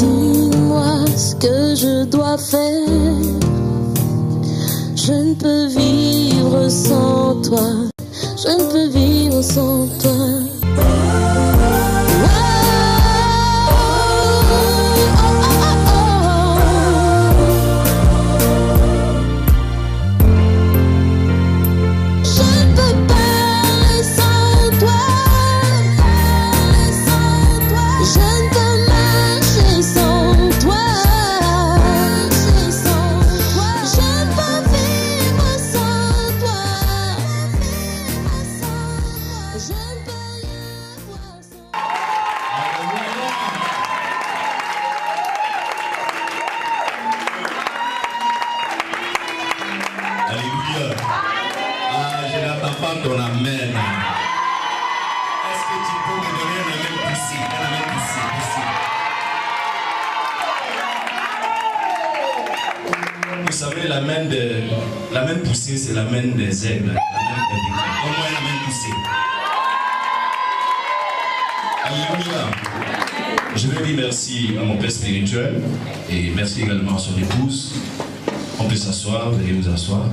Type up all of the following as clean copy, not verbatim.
Dis-moi ce que je dois faire. Je ne peux vivre sans toi. Je ne peux vivre sans toi. Alléluia. Ah, je n'attends pas ton amen. Est-ce que tu peux me donner un amen poussé? Un amen poussé, poussé. Vous savez, l'amen poussé, c'est l'amen des aigles. Comment un amen poussé? Alléluia. Je veux dire merci à mon père spirituel et merci également à son épouse. On peut s'asseoir, veuillez vous asseoir.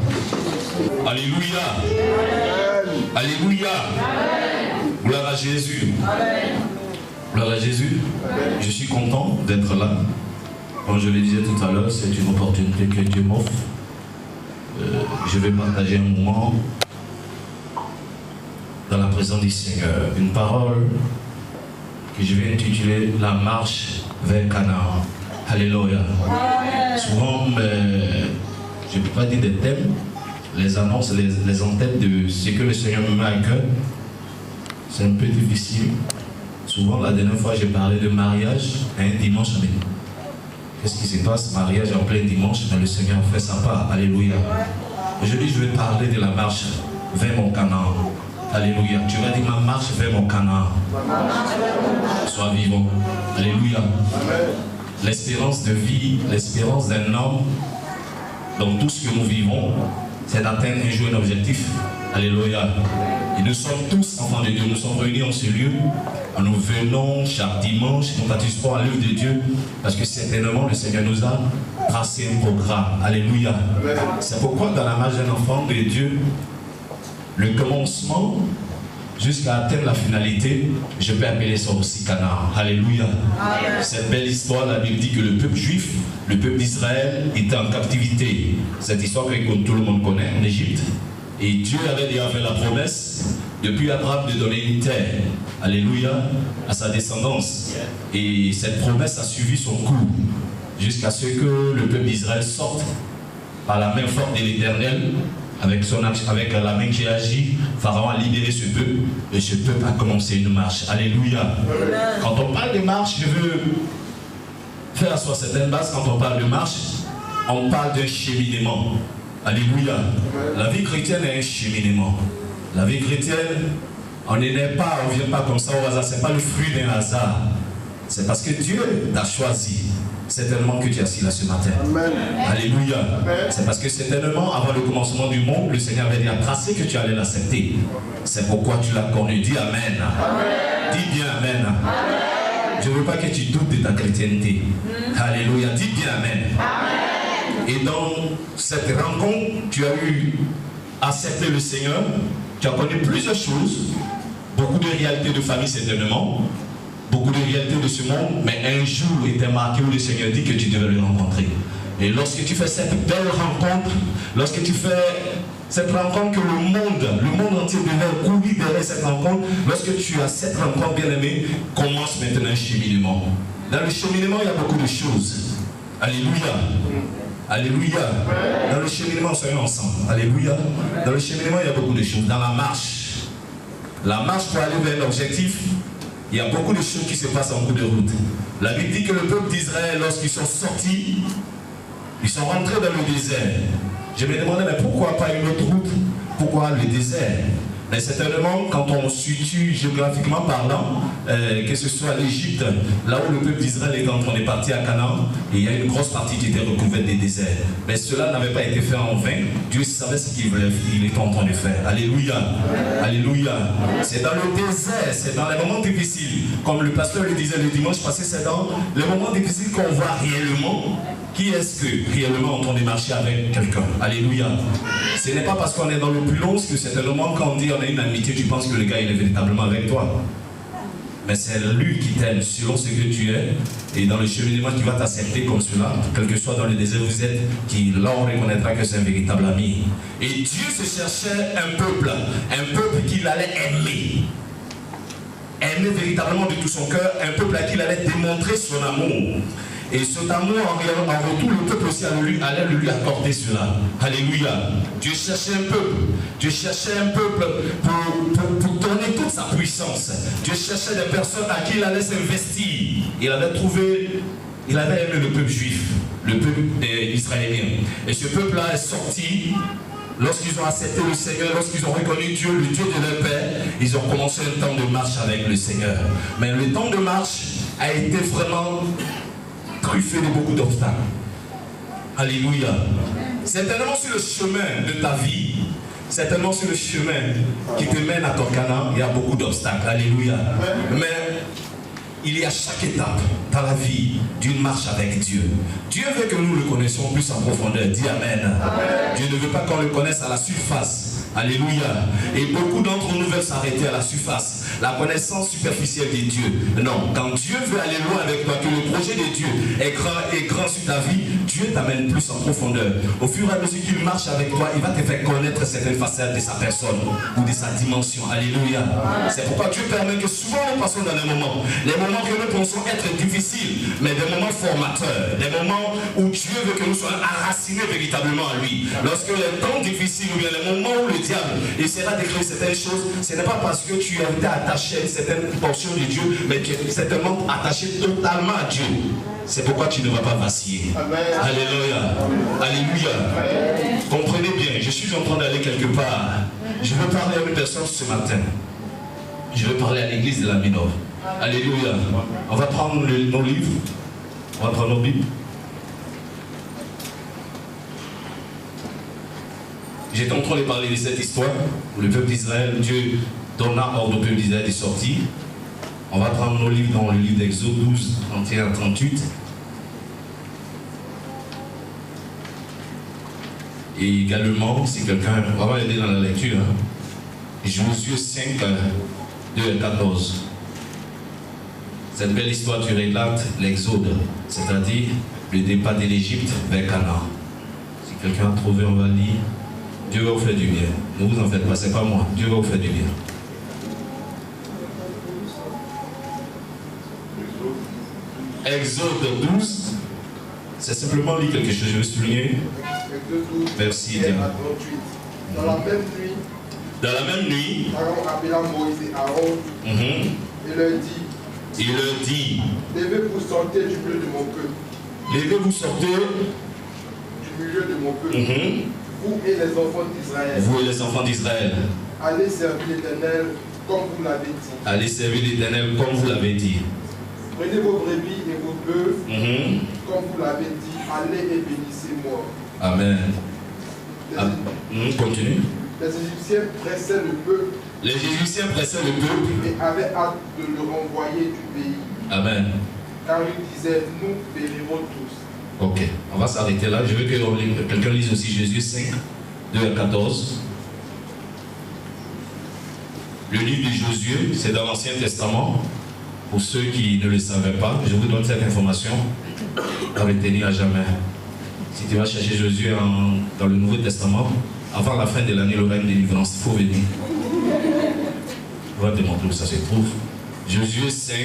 Alléluia. Alléluia. Gloire à Jésus. Gloire à Jésus. Je suis content d'être là. Comme je le disais tout à l'heure, c'est une opportunité que Dieu m'offre. Je vais partager un moment dans la présence du Seigneur. Une parole que je vais intituler La marche vers Canaan. Alléluia. Souvent, je ne peux pas dire des thèmes, les annonces, les en-têtes de ce que le Seigneur me met à cœur. C'est un peu difficile. Souvent, la dernière fois, j'ai parlé de mariage à un dimanche. Mais qu'est-ce qui se passe? Mariage en plein dimanche, mais le Seigneur fait sa part. Alléluia. Aujourd'hui, je vais parler de la marche vers mon Canaan. Alléluia. Tu vas dire ma marche vers mon Canaan. Sois vivant. Alléluia. L'espérance de vie, l'espérance d'un homme, dans tout ce que nous vivons, c'est d'atteindre un jour un objectif. Alléluia. Et nous sommes tous enfants de Dieu, nous sommes réunis en ce lieu. Nous venons chaque dimanche, nous participons à l'œuvre de Dieu, parce que certainement le Seigneur nous a tracé un programme. Alléluia. C'est pourquoi dans la marche d'un enfant de Dieu, le commencement jusqu'à atteindre la finalité, je peux appeler ça aussi Canaan. Alléluia. Amen. Cette belle histoire, la Bible dit que le peuple juif, le peuple d'Israël était en captivité. Cette histoire que tout le monde connaît en Égypte. Et Dieu avait déjà fait la promesse depuis Abraham de donner une terre. Alléluia. À sa descendance. Et cette promesse a suivi son cours jusqu'à ce que le peuple d'Israël sorte par la main forte de l'Éternel. Avec la main qui agit, Pharaon a libéré ce peuple et ce peuple a commencé une marche. Alléluia. Amen. Quand on parle de marche, je veux faire asseoir certaines bases. Quand on parle de marche, on parle d'un cheminement. Alléluia. Amen. La vie chrétienne est un cheminement. La vie chrétienne, on n'est pas, on ne vient pas comme ça au hasard. Ce n'est pas le fruit d'un hasard. C'est parce que Dieu t'a choisi. Certainement que tu es assis là ce matin. Amen. Alléluia. C'est parce que certainement, avant le commencement du monde, le Seigneur avait dit à tracer que tu allais l'accepter. C'est pourquoi tu l'as connu. Dis Amen. Amen. Dis bien Amen. Amen. Je ne veux pas que tu doutes de ta chrétienté. Alléluia. Dis bien Amen. Amen. Et dans cette rencontre, tu as eu accepté le Seigneur. Tu as connu plusieurs choses. Beaucoup de réalités de famille certainement. Beaucoup de réalités de ce monde, mais un jour était marqué où le Seigneur dit que tu devais le rencontrer. Et lorsque tu fais cette belle rencontre, lorsque tu fais cette rencontre que le monde entier devait courir derrière cette rencontre, lorsque tu as cette rencontre bien-aimée, commence maintenant un cheminement. Dans le cheminement, il y a beaucoup de choses. Alléluia. Alléluia. Dans le cheminement, soyons ensemble. Alléluia. Dans le cheminement, il y a beaucoup de choses. Dans la marche pour aller vers l'objectif, il y a beaucoup de choses qui se passent en cours de route. La Bible dit que le peuple d'Israël, lorsqu'ils sont sortis, ils sont rentrés dans le désert. Je me demandais, mais pourquoi pas une autre route? Pourquoi le désert? Mais certainement, quand on situe géographiquement parlant, que ce soit l'Égypte, là où le peuple d'Israël est quand on est parti à Canaan, il y a une grosse partie qui était recouverte des déserts. Mais cela n'avait pas été fait en vain. Dieu savait ce qu'il était en train de faire. Alléluia. Alléluia. C'est dans le désert, c'est dans les moments difficiles. Comme le pasteur le disait le dimanche passé, c'est dans les moments difficiles qu'on voit réellement qui est-ce que réellement on entend marcher avec quelqu'un. Alléluia. Ce n'est pas parce qu'on est dans le plus long que c'est le moment quand on dit on a une amitié, tu penses que le gars il est véritablement avec toi. Mais c'est lui qui t'aime selon ce que tu es. Et dans le cheminement qui va t'accepter comme cela, quel que soit dans le désert où vous êtes, qui là on reconnaîtra que c'est un véritable ami. Et Dieu se cherchait un peuple qu'il allait aimer. Aimer véritablement de tout son cœur, un peuple à qui il allait démontrer son amour. Et cet amour, en retour, le peuple aussi allait lui accorder cela. Alléluia. Dieu cherchait un peuple. Dieu cherchait un peuple pour donner toute sa puissance. Dieu cherchait des personnes à qui il allait s'investir. Il avait aimé le peuple juif, le peuple israélien. Et ce peuple-là est sorti. Lorsqu'ils ont accepté le Seigneur, lorsqu'ils ont reconnu Dieu, le Dieu de leur père, ils ont commencé un temps de marche avec le Seigneur. Mais le temps de marche a été vraiment truffé de beaucoup d'obstacles. Alléluia. Certainement sur le chemin de ta vie, certainement sur le chemin qui te mène à ton Canaan, il y a beaucoup d'obstacles. Alléluia. Mais il y a chaque étape dans la vie d'une marche avec Dieu. Dieu veut que nous le connaissions plus en profondeur. Dis Amen. Amen. Dieu ne veut pas qu'on le connaisse à la surface. Alléluia. Et beaucoup d'entre nous veulent s'arrêter à la surface. La connaissance superficielle de Dieu. Non, quand Dieu veut aller loin avec toi, que le projet de Dieu est grand sur ta vie, Dieu t'amène plus en profondeur. Au fur et à mesure qu'il marche avec toi, il va te faire connaître certaines facettes de sa personne ou de sa dimension. Alléluia. C'est pourquoi Dieu permet que souvent nous passons dans les moments que nous pensons être difficiles, mais des moments formateurs, des moments où Dieu veut que nous soyons enracinés véritablement à lui. Lorsque les temps difficiles ou bien les moments où le diable essaiera d'écrire certaines choses, ce n'est pas parce que tu as été attaché à une certaine portion de Dieu, mais tu es certainement attaché totalement à Dieu. C'est pourquoi tu ne vas pas vaciller. Amen. Alléluia. Alléluia. Amen. Comprenez bien, je suis en train d'aller quelque part. Je veux parler à une personne ce matin. Je veux parler à l'église de la Minove. Alléluia. On va prendre nos livres. On va prendre nos Bibles. J'étais en train de parler de cette histoire où le peuple d'Israël, Dieu donna ordre au peuple d'Israël de sortir. On va prendre nos livres dans le livre d'Exode 12, 31 à 38. Et également, si quelqu'un va aider dans la lecture, Josué 5, 2 à 14. Cette belle histoire, tu relates l'exode, c'est-à-dire le départ de l'Égypte vers Canaan. Si quelqu'un a trouvé, on va lire. Dieu va vous faire du bien. Ne vous en faites pas, c'est pas moi. Dieu va vous faire du bien. Exode 12, c'est simplement lire quelque chose, je vais souligner. Merci. Dans la même nuit, Pharaon appela Moïse et Aaron et leur dit, levez-vous, sortez du milieu de mon peuple. Levez-vous, sortez du milieu de mon peuple. Vous et les enfants d'Israël. Vous et les enfants d'Israël. Allez servir l'Éternel comme vous l'avez dit. Allez servir l'Éternel comme vous l'avez dit. Prenez vos brebis et vos bœufs comme vous l'avez dit. Allez et bénissez-moi. Amen. Continue. Les Égyptiens pressaient le peuple. Les Égyptiens pressaient le peuple. Et avaient hâte de le renvoyer du pays. Amen. Car ils disaient, nous périrons tous. Ok, on va s'arrêter là. Je veux que quelqu'un lise aussi Jésus 5, 2 à 14. Le livre de Josué, c'est dans l'Ancien Testament. Pour ceux qui ne le savaient pas, je vous donne cette information à retenir à jamais. Si tu vas chercher Josué dans le Nouveau Testament, avant la fin de l'année, le règne de délivrance, il faut venir. On va te montrer où ça se trouve. Josué 5,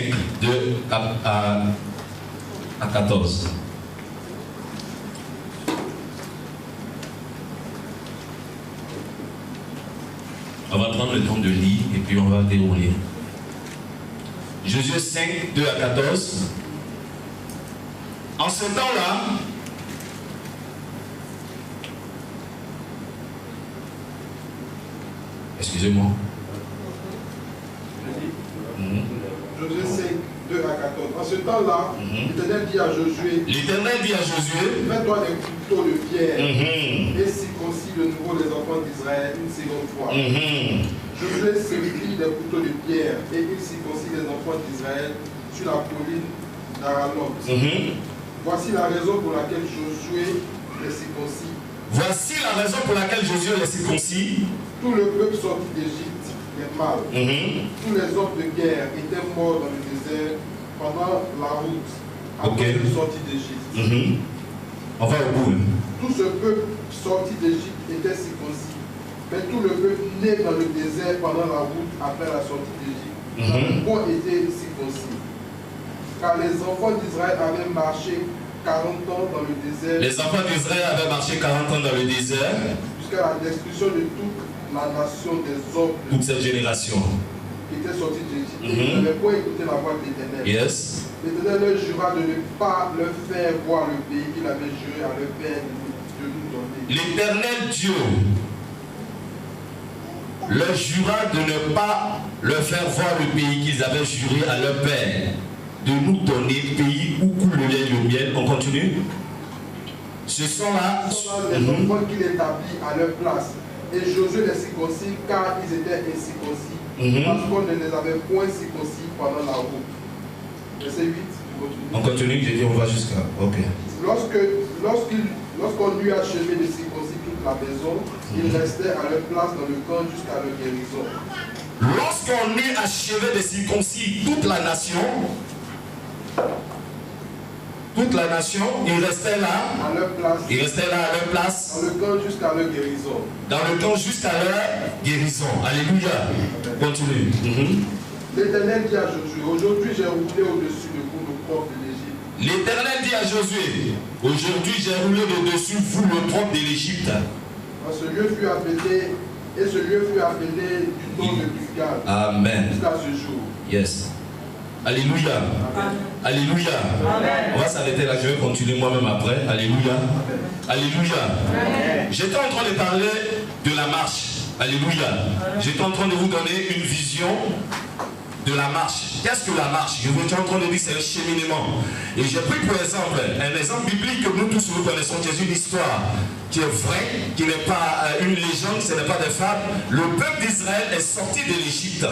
2 à 14. On va prendre le temps de lire et puis on va dérouler. Josué 5, 2 à 14. En ce temps-là, excusez-moi, En ce temps-là, l'Éternel dit à Josué, fais-toi des couteaux de pierre et circoncis de nouveau les enfants d'Israël une seconde fois. Josué servit des couteaux de pierre et il circoncis les enfants d'Israël sur la colline d'Aralot. Voici la raison pour laquelle Josué les circoncis. Voici la raison pour laquelle Josué les circoncis. Tout le peuple sorti d'Égypte, les mâles, tous les hommes de guerre étaient morts dans le désert pendant la route après la sortie d'Égypte. On va au bout. Tout ce peuple sorti d'Égypte était circoncis. Mais tout le peuple né dans le désert pendant la route après la sortie d'Égypte ont été circoncis. Car les enfants d'Israël avaient marché 40 ans dans le désert. Les enfants d'Israël avaient marché 40 ans dans le désert. Jusqu'à la destruction de toute la nation des hommes. Toute cette génération. Qui était sortie d'Égypte. Ils n'avaient pas écouté la voix de l'Éternel. Yes. L'Éternel leur jura de ne pas leur faire voir le pays qu'il avait juré à leur père de nous donner. L'Éternel Dieu leur jura de ne pas leur faire voir le pays qu'ils avaient juré à leur père de nous donner, pays où coule le lait et le miel. On continue. Ce sont là les enfants qu'il établit à leur place. Et Josué les circoncis car ils étaient incirconcis. Parce qu'on ne les avait point circoncis pendant la route. Verset 8. On continue, j'ai dit on va jusqu'à. Ok. Lorsqu'on eut achevé de circoncis toute la maison, ils restaient à leur place dans le camp jusqu'à leur guérison. Lorsqu'on eut achevé de circoncis toute la nation, ils restaient là à leur place. Ils restaient là à leur place. Dans le camp jusqu'à leur guérison. Dans le camp jusqu'à leur guérison. Alléluia. Continue. L'Éternel dit à Josué, aujourd'hui j'ai roulé au-dessus de vous le propre de l'Égypte. L'Éternel dit à Josué, aujourd'hui j'ai roulé au-dessus de vous le propre de l'Égypte. Ce lieu fut appelé, et ce lieu fut appelé du nom de Gilgal. Amen. Jusqu'à ce jour. Yes. Alléluia. Amen. Alléluia. Amen. On va s'arrêter là, je vais continuer moi-même après. Alléluia. Amen. Alléluia. J'étais en train de parler de la marche. Alléluia. J'étais en train de vous donner une vision de la marche. Qu'est-ce que la marche? Je vous étais en train de dire c'est un cheminement. Et j'ai pris pour exemple un exemple biblique que nous tous nous connaissons, qui est une histoire qui est vraie, qui n'est pas une légende, ce n'est pas des fables. Le peuple d'Israël est sorti de l'Égypte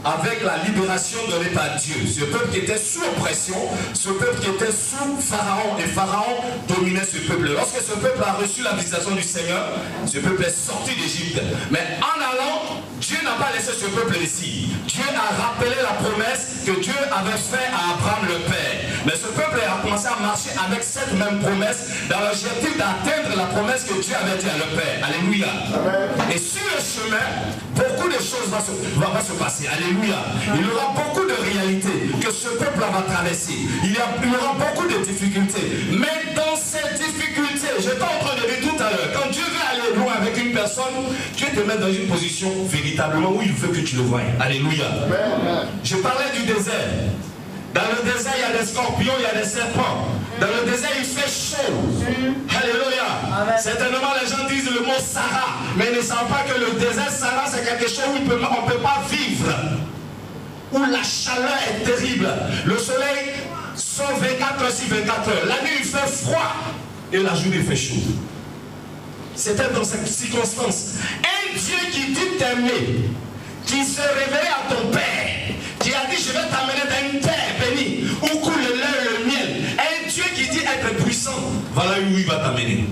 avec la libération donnée par Dieu. Ce peuple qui était sous oppression, ce peuple qui était sous Pharaon, et Pharaon dominait ce peuple. Lorsque ce peuple a reçu la visitation du Seigneur, ce peuple est sorti d'Égypte. Mais en allant, Dieu n'a pas laissé ce peuple ici. Dieu a rappelé la promesse que Dieu avait faite à Abraham le Père. Mais ce peuple a commencé à marcher avec cette même promesse dans l'objectif d'atteindre la promesse que Dieu avait dit à leur Père. Alléluia. Amen. Et sur le chemin, beaucoup de choses vont se passer. Alléluia. Il y aura beaucoup de réalités que ce peuple va traverser. Il y aura beaucoup de difficultés. Mais dans ces difficultés, j'étais en train de dire tout à l'heure, quand Dieu veut aller loin avec une personne, Dieu te met dans une position véritablement où il veut que tu le voies. Alléluia. Amen. Je parlais du désert. Dans le désert, il y a des scorpions, il y a des serpents. Dans le désert, il fait chaud. Alléluia. Certainement, les gens disent le mot Sahara, mais ils ne savent pas que le désert Sahara, c'est quelque chose où on ne peut pas vivre. Où la chaleur est terrible. Le soleil sort 24 heures sur 24 heures. La nuit, il fait froid. Et la journée, il fait chaud. C'était dans cette circonstance. Un Dieu qui dit t'aimer, qui se révélait à ton Père, qui a dit je vais t'amener dans une terre bénie où coule le lait et le miel. Un Dieu qui dit être puissant, voilà où il va t'amener.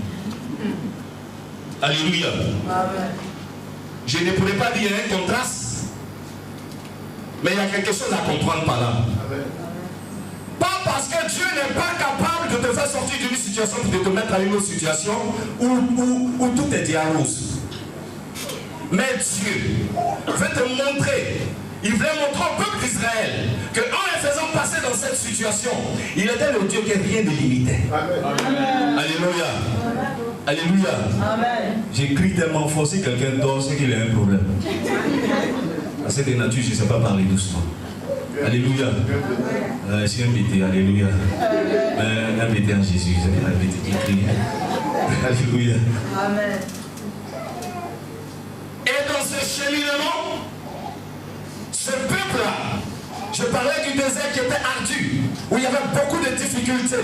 Alléluia. Amen. Je ne pourrais pas dire un contraste, mais il y a quelque chose à comprendre par là. Amen. Pas parce que Dieu n'est pas capable de te faire sortir d'une situation pour te mettre à une autre situation où tout est diarose. Mais Dieu veut te montrer, il voulait montrer au peuple d'Israël qu'en les faisant passer dans cette situation, il était le Dieu qui rien ne limitait. Amen. Alléluia. Amen. Alléluia. Amen. J'écris tellement fort, si quelqu'un dort, c'est qu'il a un problème. À cette nature, je ne sais pas parler doucement. Alléluia. C'est un BT, alléluia. Un BT en Jésus, c'est un BT qui crie. Alléluia. Amen. Et dans ce cheminement, ce peuple-là Je parlais du désert qui était ardu, où il y avait beaucoup de difficultés.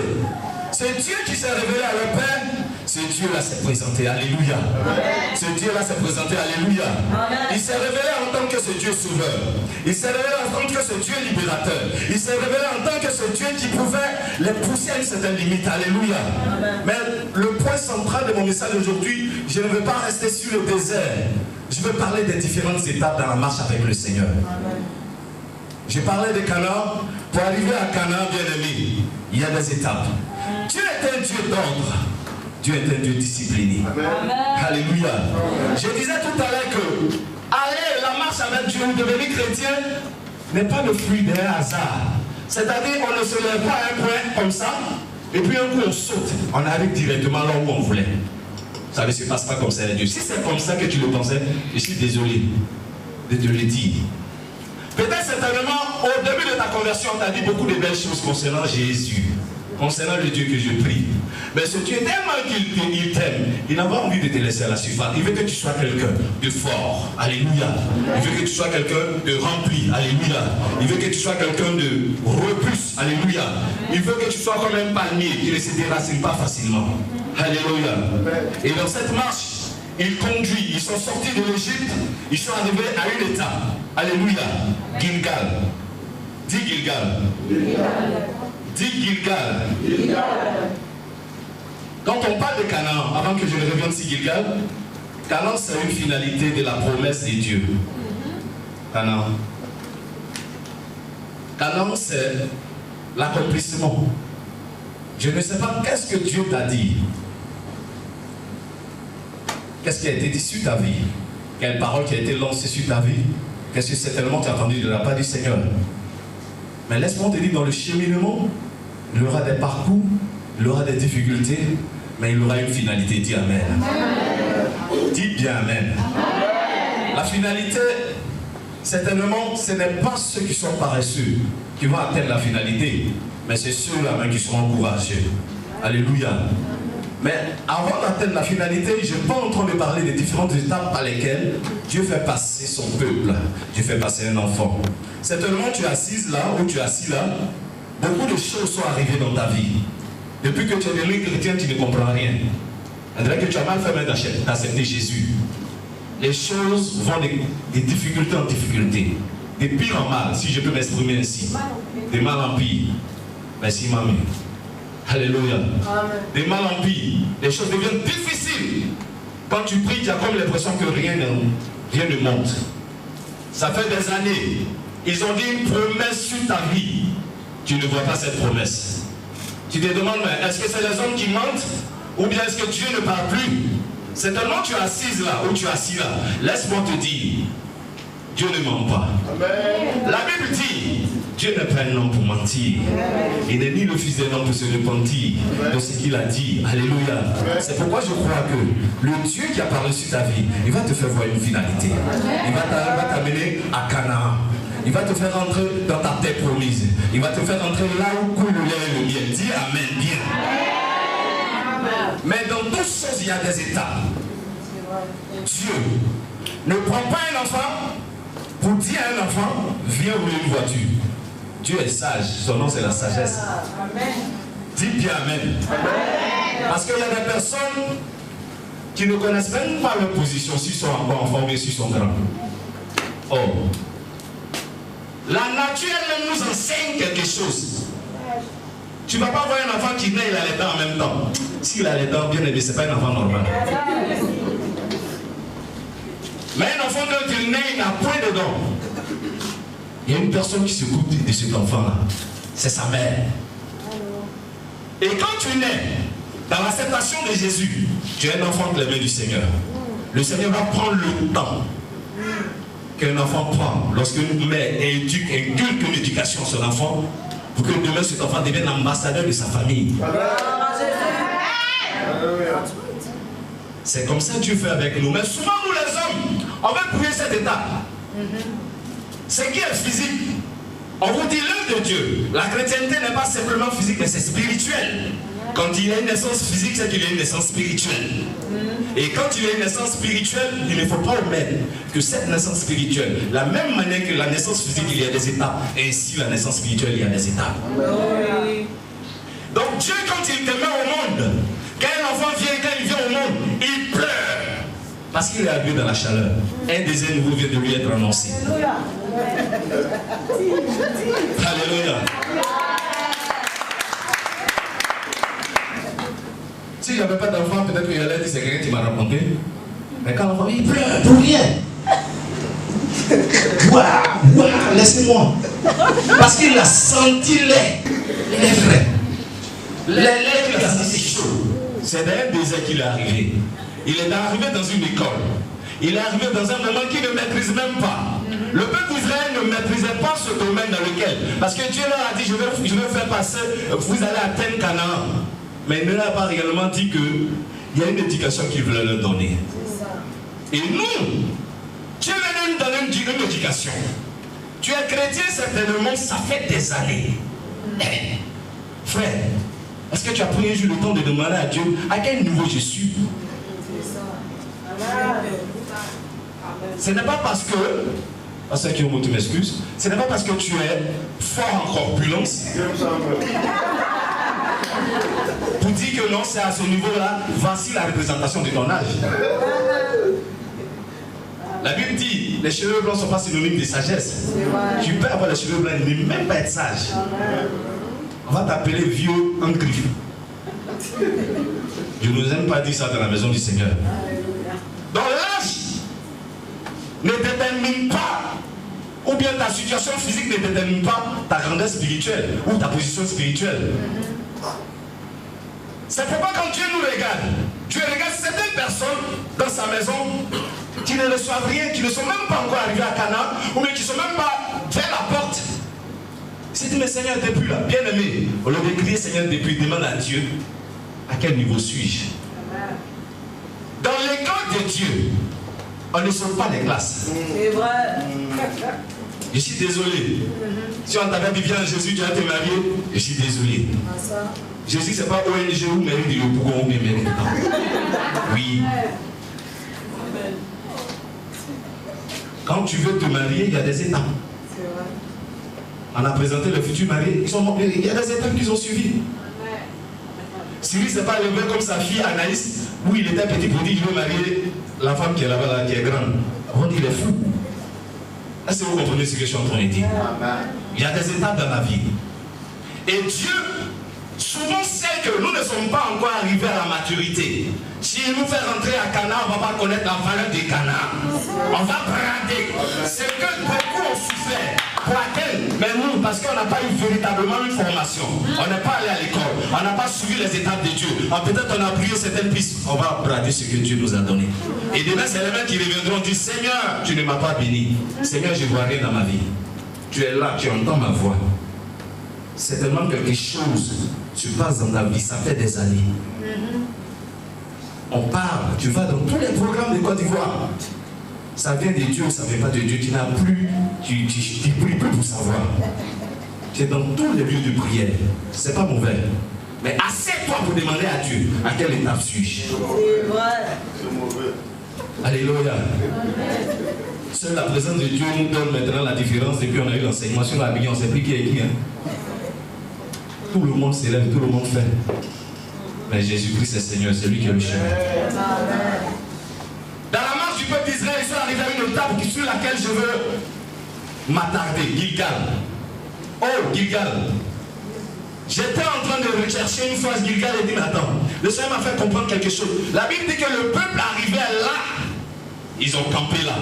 C'est Dieu qui s'est révélé à leur père. Ce Dieu-là s'est présenté, alléluia. Ce Dieu-là s'est présenté, alléluia. Il s'est révélé en tant que ce Dieu sauveur. Il s'est révélé en tant que ce Dieu libérateur. Il s'est révélé en tant que ce Dieu qui pouvait les pousser à une certaine limite, alléluia. Mais le point central de mon message aujourd'hui, je ne veux pas rester sur le désert. Je veux parler des différentes étapes dans la marche avec le Seigneur. J'ai parlé de Canaan. Pour arriver à Canaan, bien aimé, il y a des étapes. Dieu est un Dieu d'ordre. Dieu est un Dieu discipliné. Amen. Alléluia. Je disais tout à l'heure que aller la marche avec Dieu ou devenir chrétien n'est pas le fruit d'un hasard. C'est-à-dire on ne se lève pas à un point comme ça et puis un coup on saute. On arrive directement là où on voulait. Ça ne se passe pas comme ça avec Dieu. Si c'est comme ça que tu le pensais, je suis désolé de te le dire. Peut-être certainement au début de ta conversion, on t'a dit beaucoup de belles choses concernant Jésus, concernant le Dieu que je prie. Mais ce Dieu, tellement qu'il t'aime, il n'a pas envie de te laisser à la surface. Il veut que tu sois quelqu'un de fort. Alléluia. Il veut que tu sois quelqu'un de rempli. Alléluia. Il veut que tu sois quelqu'un de robuste. Alléluia. Il veut que tu sois comme un palmier qui ne se déracine pas facilement. Alléluia. Et dans cette marche, il conduit. Ils sont sortis de l'Égypte. Ils sont arrivés à une étape. Alléluia. Gilgal. Dis Gilgal. Dis Gilgal. Gilgal. Quand on parle de Canaan, avant que je ne revienne sur Gilgal, Canaan c'est une finalité de la promesse de Dieu. Canaan. Canaan c'est l'accomplissement. Je ne sais pas qu'est-ce que Dieu t'a dit. Qu'est-ce qui a été dit sur ta vie? Quelle parole qui a été lancée sur ta vie? Qu'est-ce que certainement tu as entendu de la part du Seigneur? Mais laisse-moi te dire, dans le cheminement, il y aura des parcours, il y aura des difficultés, mais il y aura une finalité. Dis Amen. Dis bien Amen. La finalité, certainement, ce n'est pas ceux qui sont paresseux qui vont atteindre la finalité, mais c'est ceux-là qui seront courageux. Alléluia. Mais avant d'atteindre la finalité, je ne suis pas en train de parler des différentes étapes par lesquelles Dieu fait passer son peuple. Dieu fait passer un enfant. Certainement, tu es assise là, ou tu es assis là, beaucoup de choses sont arrivées dans ta vie. Depuis que tu es devenu chrétien, tu ne comprends rien. On dirait que tu as mal fait d'accepter Jésus. Les choses vont de difficulté en difficulté. De pire en mal, si je peux m'exprimer ainsi. De mal en pire. Merci, mamie. Alléluia. De mal en pire. Les choses deviennent difficiles. Quand tu pries, tu as comme l'impression que rien ne monte. Ça fait des années. Ils ont dit une promesse sur ta vie. Tu ne vois pas cette promesse. Tu te demandes, mais est-ce que c'est les hommes qui mentent? Ou bien est-ce que Dieu ne parle plus? C'est tellement tu es assise là, ou tu es assis là. Laisse-moi te dire, Dieu ne ment pas. Amen. La Bible dit, Dieu n'est pas un homme pour mentir. Il n'est ni le fils d'un homme pour se repentir de ce qu'il a dit. Alléluia. C'est pourquoi je crois que le Dieu qui a parlé sur ta vie, il va te faire voir une finalité. Il va t'amener à Canaan. Il va te faire rentrer dans ta terre promise. Il va te faire rentrer là où coule le lait et le miel. Dis Amen, bien. Mais dans toutes choses, il y a des étapes. Dieu ne prend pas un enfant pour dire à un enfant, viens rouler une voiture. Dieu est sage, son nom c'est la sagesse. Dis bien Amen. Parce qu'il y a des personnes qui ne connaissent même pas leur position, s'ils sont encore enfants ou s'ils sont grands. Oh. La nature elle nous enseigne quelque chose. Tu ne vas pas voir un enfant qui naît, il a les dents en même temps. S'il a les dents, bien aimé, ce n'est pas un enfant normal. Mais un enfant quand il naît, il n'a point de dents. Il y a une personne qui s'occupe de cet enfant-là. C'est sa mère. Et quand tu nais, dans l'acceptation de Jésus, tu es un enfant de la main du Seigneur. Le Seigneur va prendre le temps qu'un enfant prend lorsqu'une mère inculque une éducation sur l'enfant pour que demain cet enfant devienne ambassadeur de sa famille. C'est comme ça que Dieu fait avec nous. Mais souvent nous les hommes, on veut prier cette étape. Ce qui est physique, on vous dit l'œuvre de Dieu. La chrétienté n'est pas simplement physique, mais c'est spirituel. Quand il y a une naissance physique, c'est qu'il y a une naissance spirituelle. Et quand il y a une naissance spirituelle, il ne faut pas omettre que cette naissance spirituelle, la même manière que la naissance physique, il y a des étapes, et ainsi la naissance spirituelle, il y a des étapes. Donc Dieu, quand il te met au monde, quand un enfant vient, quand il vient au monde, il pleure. Parce qu'il est arrivé dans la chaleur. Un désir nouveau vient de lui être annoncé. Alléluia. Si je n'avais pas d'enfant, peut-être qu'il allait dire c'est quelqu'un qui m'a raconté. Mais quand l'enfant il pleure pour rien. Waouh, laissez-moi. Parce qu'il a senti les frais. Les qu'il a senti, c'est chaud. C'est dans un désert qu'il est arrivé. Il est arrivé dans une école. Il est arrivé dans un moment qu'il ne maîtrise même pas. Le peuple d'Israël ne maîtrisait pas ce domaine dans lequel. Parce que Dieu leur a dit, je vais faire passer, vous allez atteindre Canaan. Mais il ne leur a pas réellement dit qu'il y a une éducation qu'il voulait leur donner. Et nous, Dieu veut nous donner une éducation. Tu es chrétien certainement, ça fait des années. Frère, est-ce que tu as pris un jour le temps de demander à Dieu à quel niveau je suis? Ce n'est pas parce que, Pasteur Kiyomo, tu m'excuses, ce n'est pas parce que tu es fort en corpulence pour dire que non, c'est à ce niveau-là, voici la représentation de ton âge. La Bible dit, les cheveux blancs ne sont pas synonymes de sagesse. Tu peux avoir les cheveux blancs et ne même pas être sage. On va t'appeler vieux en griffe. Je ne nous aime pas dire ça dans la maison du Seigneur. Donc l'âge ne détermine pas, ou bien ta situation physique ne détermine pas ta grandeur spirituelle ou ta position spirituelle. C'est pourquoi quand Dieu nous regarde, Dieu regarde certaines personnes dans sa maison qui ne reçoivent rien, qui ne sont même pas encore arrivés à Canaan, ou bien qui ne sont même pas vers la porte. Il s'est dit, mais Seigneur, depuis là, bien aimé, au lieu de crier Seigneur depuis, demande à Dieu, à quel niveau suis-je? Dans l'école de Dieu, on ne sauve pas les classes. C'est vrai. Je suis désolé. Si on t'avait dit, viens Jésus, tu vas te marier, je suis désolé. Jésus, c'est pas ONG ou mairie de Yopougon ou bien mairie de temps. Oui. Quand tu veux te marier, il y a des étapes. On a présenté le futur marié, il y a des étapes qu'ils ont suivies. Cyril s'est pas levé comme sa fille Anaïs, où il était petit pour dire je veux marier la femme qui est là-bas, là, qui est grande. On dit il est fou. Est-ce que vous comprenez ce que je suis en train de dire? Il y a des étapes dans la vie. Et Dieu, souvent sait que nous ne sommes pas encore arrivés à la maturité. S'il nous fait rentrer à Canaan, on ne va pas connaître la valeur des Canaan. On va brader. C'est que beaucoup ont souffert pour atteindre. Mais nous, parce qu'on n'a pas eu véritablement une formation, on n'est pas allé à l'école, on n'a pas suivi les étapes de Dieu. Peut-être on a prié certaines pistes, on va brader ce que Dieu nous a donné. Et demain, c'est les mêmes qui reviendront dire Seigneur, tu ne m'as pas béni. Seigneur, je ne vois rien dans ma vie. Tu es là, tu entends ma voix. C'est tellement quelque chose se passe dans ta vie, ça fait des années. On parle, tu vas dans tous les programmes de Côte d'Ivoire. Ça vient de Dieu, ça ne vient pas de Dieu. Tu n'as plus, tu pries plus pour savoir. Tu es dans tous les lieux de prière. Ce n'est pas mauvais. Mais assieds-toi pour demander à Dieu à quelle étape suis-je. C'est vrai. Alléluia. Seule la présence de Dieu nous donne maintenant la différence depuis qu'on a eu l'enseignement sur la Bible. On ne sait plus qui est qui. Tout le monde s'élève, tout le monde fait. Mais Jésus-Christ est Seigneur, c'est lui qui est le chemin. Dans la marche du peuple d'Israël, ils sont arrivés à une étape sur laquelle je veux m'attarder. Gilgal. Oh, Gilgal. J'étais en train de rechercher une phrase Gilgal et dit, mais attends, le Seigneur m'a fait comprendre quelque chose. La Bible dit que le peuple arrivait là. Ils ont campé là.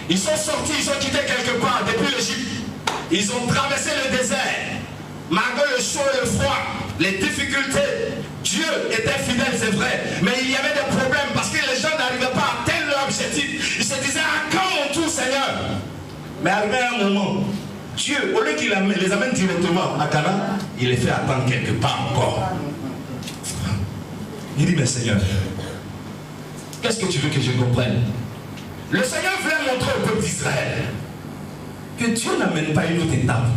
Ils sont sortis, ils ont quitté quelque part depuis l'Égypte. Ils ont traversé le désert. Malgré le chaud et le froid, les difficultés, Dieu était fidèle, c'est vrai, mais il y avait des problèmes parce que les gens n'arrivaient pas à atteindre leur objectif. Ils se disaient, à quand mon tour, Seigneur? Mais arrivé à un moment, Dieu, au lieu qu'il les amène directement à Canaan, il les fait attendre quelque part encore. Il dit, mais Seigneur, qu'est-ce que tu veux que je comprenne? Le Seigneur voulait montrer au peuple d'Israël que Dieu n'amène pas une autre étape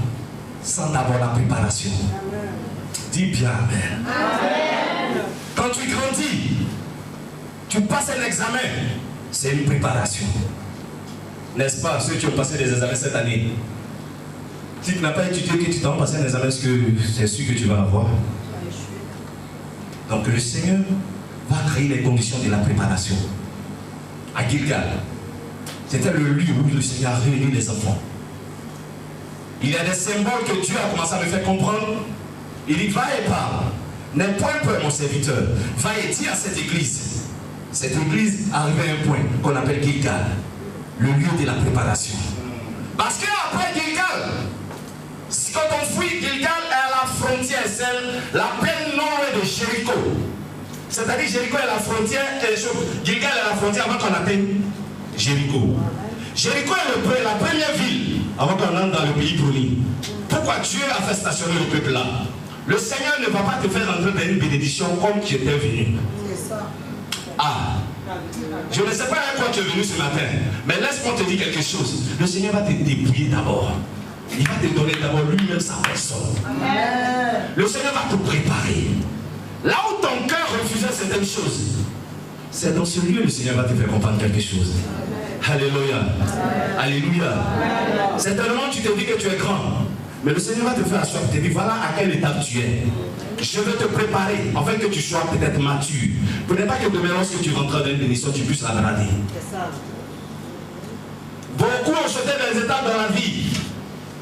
sans d'abord la préparation. Dis bien amen. Amen. Quand tu grandis, tu passes un examen, c'est une préparation. N'est-ce pas, ceux qui ont passé des examens cette année? Si tu n'as pas étudié, que tu t'en passes un examen, c'est sûr que tu vas avoir. Donc le Seigneur va créer les conditions de la préparation. À Gilgal, c'était le lieu où le Seigneur a réuni les enfants. Il y a des symboles que Dieu a commencé à me faire comprendre. Il dit, va et parle. N'aie point peur, mon serviteur. Va et dis à cette église. Cette église arrive à un point qu'on appelle Gilgal, le lieu de la préparation. Parce qu'après Gilgal, quand on fuit, Gilgal est à la frontière, c'est la plaine nord de Jéricho. C'est-à-dire Jéricho est la frontière, Gilgal est la frontière avant qu'on atteigne Jéricho. Jéricho est la première ville avant qu'on entre dans le pays promis. Pourquoi Dieu a fait stationner le peuple là? Le Seigneur ne va pas te faire entrer dans une bénédiction comme tu étais venu. Ah, je ne sais pas à quoi tu es venu ce matin, mais laisse-moi te dire quelque chose. Le Seigneur va te dépouiller d'abord. Il va te donner d'abord lui-même sa personne. Le Seigneur va te préparer. Là où ton cœur refusait certaines choses, c'est dans ce lieu que le Seigneur va te faire comprendre quelque chose. Alléluia. Alléluia. Certainement tu te dis que tu es grand, mais le Seigneur va te faire asseoir. Il te dit voilà à quelle étape tu es. Je vais te préparer afin que tu sois peut-être mature. Pour ne pas que demain lorsque tu rentres dans une bénédiction, tu puisses la brader. Beaucoup ont sauté des étapes dans la vie.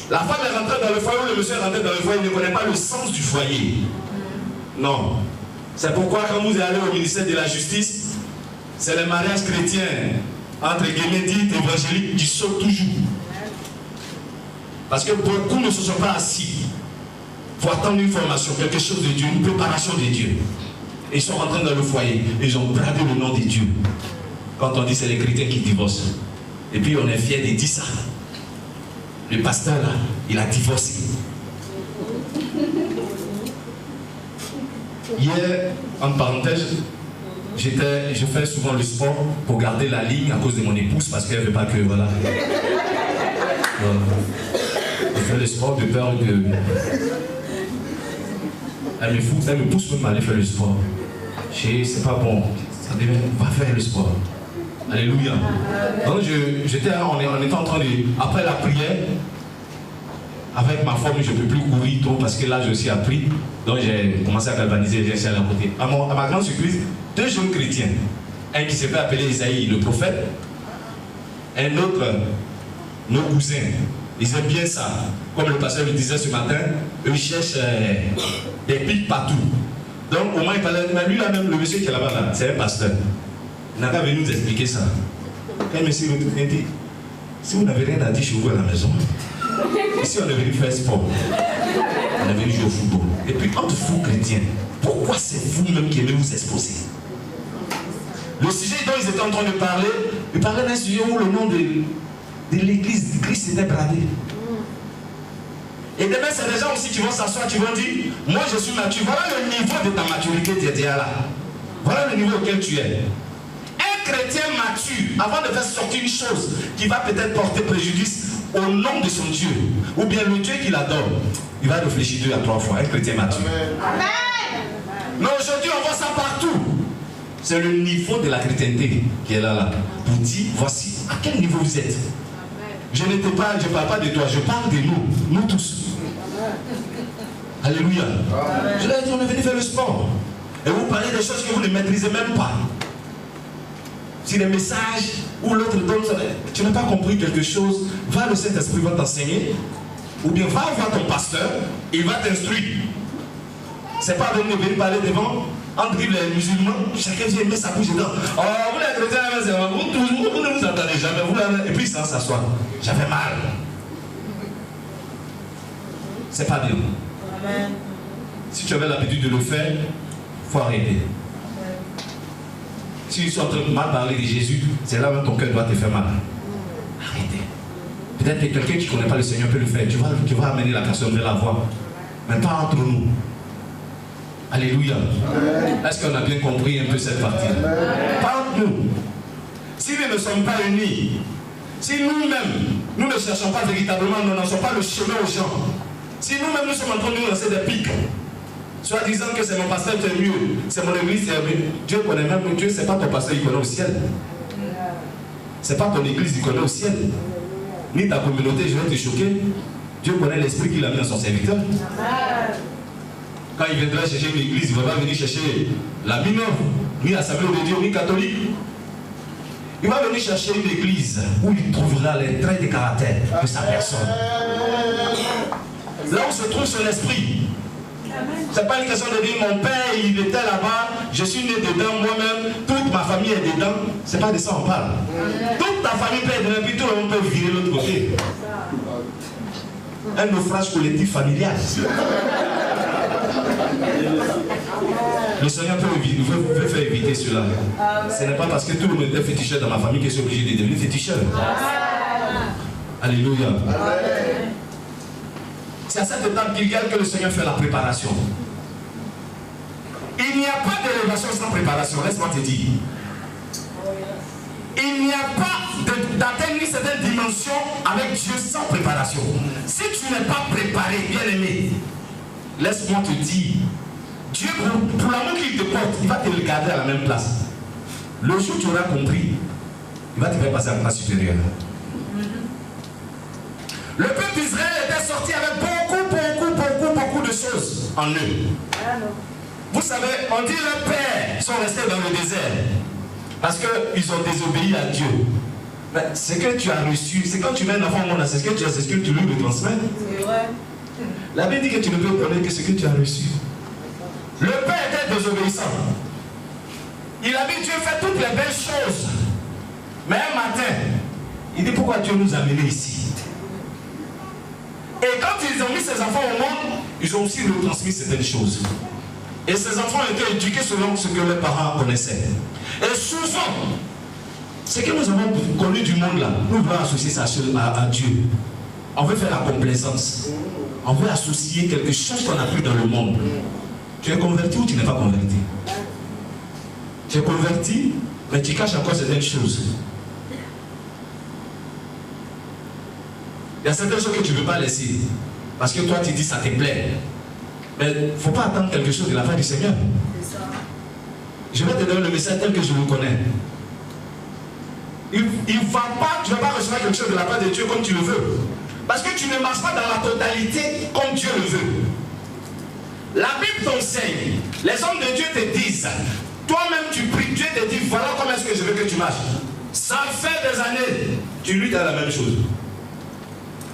La femme est rentrée dans le foyer, ou le monsieur est rentré dans le foyer, il ne connaît pas le sens du foyer. Non. C'est pourquoi quand vous allez au ministère de la Justice, c'est les mariages chrétiens, entre guillemets dits évangéliques, qui sautent toujours. Parce que beaucoup ne se sont pas assis pour attendre une formation, quelque chose de Dieu, une préparation de Dieu. Et ils sont rentrés dans le foyer, et ils ont bradé le nom de Dieu. Quand on dit c'est les chrétiens qui divorcent. Et puis on est fiers de dire ça. Le pasteur là, il a divorcé. Hier, en parenthèse, je fais souvent le sport pour garder la ligne à cause de mon épouse parce qu'elle ne veut pas que, voilà. Je fais le sport de peur que... Elle me fout, elle me pousse même à aller faire le sport. C'est pas bon. Ça devient, va faire le sport. Alléluia. Donc on était en train de... Après la prière, avec ma forme, je ne peux plus courir trop parce que là, je suis appris. Donc j'ai commencé à galvaniser, j'ai essayé à la côté. À ma grande surprise, 2 jeunes chrétiens. Un qui s'est fait appeler Isaïe, le prophète. Un autre, nos cousins. Ils aiment bien ça. Comme le pasteur le disait ce matin, eux cherchent des pics partout. Donc au moins il parlait, mais lui là même, le monsieur qui est là-bas, là, c'est un pasteur. Il n'a qu'à venir nous expliquer ça. Quand le monsieur me dit, si vous n'avez rien à dire chez vous à la maison, ici on est venu faire sport, on est venu jouer au football. Et puis entre vous chrétiens, pourquoi c'est vous-même qui aimez vous exposer? Le sujet dont ils étaient en train de parler, ils parlaient d'un sujet où le nom de l'église de Christ était bradé. Et demain, c'est des gens aussi qui vont s'asseoir, qui vont dire, moi je suis mature. Voilà le niveau de ta maturité, tu es là. Voilà le niveau auquel tu es. Un chrétien mature, avant de faire sortir une chose qui va peut-être porter préjudice au nom de son Dieu, ou bien le Dieu qu'il adore, il va réfléchir 2 à 3 fois. Un chrétien mature. Amen. Mais aujourd'hui, on voit ça partout. C'est le niveau de la chrétienté qui est là. Pour dire, voici, à quel niveau vous êtes. Je ne parle pas de toi, je parle de nous tous. Alléluia. Je l'ai dit, on est venu faire le sport. Et vous parlez des choses que vous ne maîtrisez même pas. Si les messages ou l'autre donne, tu n'as pas compris quelque chose, va, le Saint-Esprit va t'enseigner. Ou bien va voir ton pasteur, il va t'instruire. C'est pas de venir parler devant, entre les musulmans, chacun vient mettre sa bouche dedans. Oh, vous les chrétiens, vous ne vous entendez jamais. Et puis ça s'assoit. J'avais mal. C'est pas bien. Amen. Si tu avais l'habitude de le faire, il faut arrêter. Si tu es en train de mal parler de Jésus, c'est là où ton cœur doit te faire mal. Arrêtez. Peut-être que quelqu'un qui ne connaît pas le Seigneur peut le faire. Tu vas amener la personne vers la voie. Mais pas entre nous. Alléluia. Est-ce qu'on a bien compris un peu cette partie? Pas entre nous. Si nous ne sommes pas unis, si nous-mêmes, nous ne cherchons pas véritablement, nous n'en sommes pas le chemin aux gens, Si nous-mêmes nous sommes en train de nous lancer des pics, soit disant que c'est mon pasteur qui est mieux, c'est mon église qui est mieux, Dieu connaît même, Dieu c'est pas ton pasteur, il connaît au ciel. C'est pas ton église, il connaît au ciel. Ni ta communauté, je vais te choquer. Dieu connaît l'esprit qu'il a mis dans son serviteur. Quand il viendra chercher une église, il ne va pas venir chercher la mineure, ni l'Assemblée de Dieu, ni catholique. Il va venir chercher une église où il trouvera les traits de caractère de sa personne. Là où se trouve son esprit. Ce n'est pas une question de dire mon père il était là-bas, je suis né dedans moi-même, toute ma famille est dedans. Ce n'est pas de ça qu'on parle. Toute ta famille peut être dedans, puis tout le monde peut virer de l'autre côté. Un naufrage collectif familial. Le Seigneur veut faire éviter cela. Ce n'est pas parce que tout le monde était féticheur dans ma famille que je suis obligé de devenir féticheur. Alléluia. C'est à cette étape Gilgal que le Seigneur fait la préparation. Il n'y a pas d'élévation sans préparation, laisse-moi te dire. Il n'y a pas d'atteindre une certaine dimension avec Dieu sans préparation. Si tu n'es pas préparé, bien aimé, laisse-moi te dire, Dieu, pour l'amour qu'il te porte, il va te le garder à la même place. Le jour où tu auras compris, il va te faire passer à la place supérieure. Le peuple d'Israël était sorti avec beaucoup de choses en eux. Vous savez, on dit leurs pères sont restés dans le désert parce qu'ils ont désobéi à Dieu. Mais ce que tu as reçu, c'est quand tu mets un enfant au monde, c'est ce que tu as, c'est ce que tu lui transmets. La Bible dit que tu ne peux prendre que ce que tu as reçu. Le père était désobéissant. Il a vu Dieu faire toutes les belles choses. Mais un matin, il dit pourquoi Dieu nous a menés ici. Et quand ils ont mis ses enfants au monde, ils ont aussi retransmis certaines choses. Et ces enfants étaient éduqués selon ce que leurs parents connaissaient. Et souvent, ce que nous avons connu du monde là, nous voulons associer ça à Dieu. On veut faire la complaisance. On veut associer quelque chose qu'on a pris dans le monde. Tu es converti ou tu n'es pas converti? Tu es converti, mais tu caches encore certaines choses. Il y a certaines choses que tu ne veux pas laisser. Parce que toi, tu dis ça te plaît. Mais il ne faut pas attendre quelque chose de la part du Seigneur. Je vais te donner le message tel que je le connais. Tu ne vas pas recevoir quelque chose de la part de Dieu comme tu le veux. Parce que tu ne marches pas dans la totalité comme Dieu le veut. La Bible t'enseigne. Les hommes de Dieu te disent. Toi-même tu pries. Dieu te dit voilà comment est-ce que je veux que tu marches. Ça fait des années. Tu lui dis la même chose.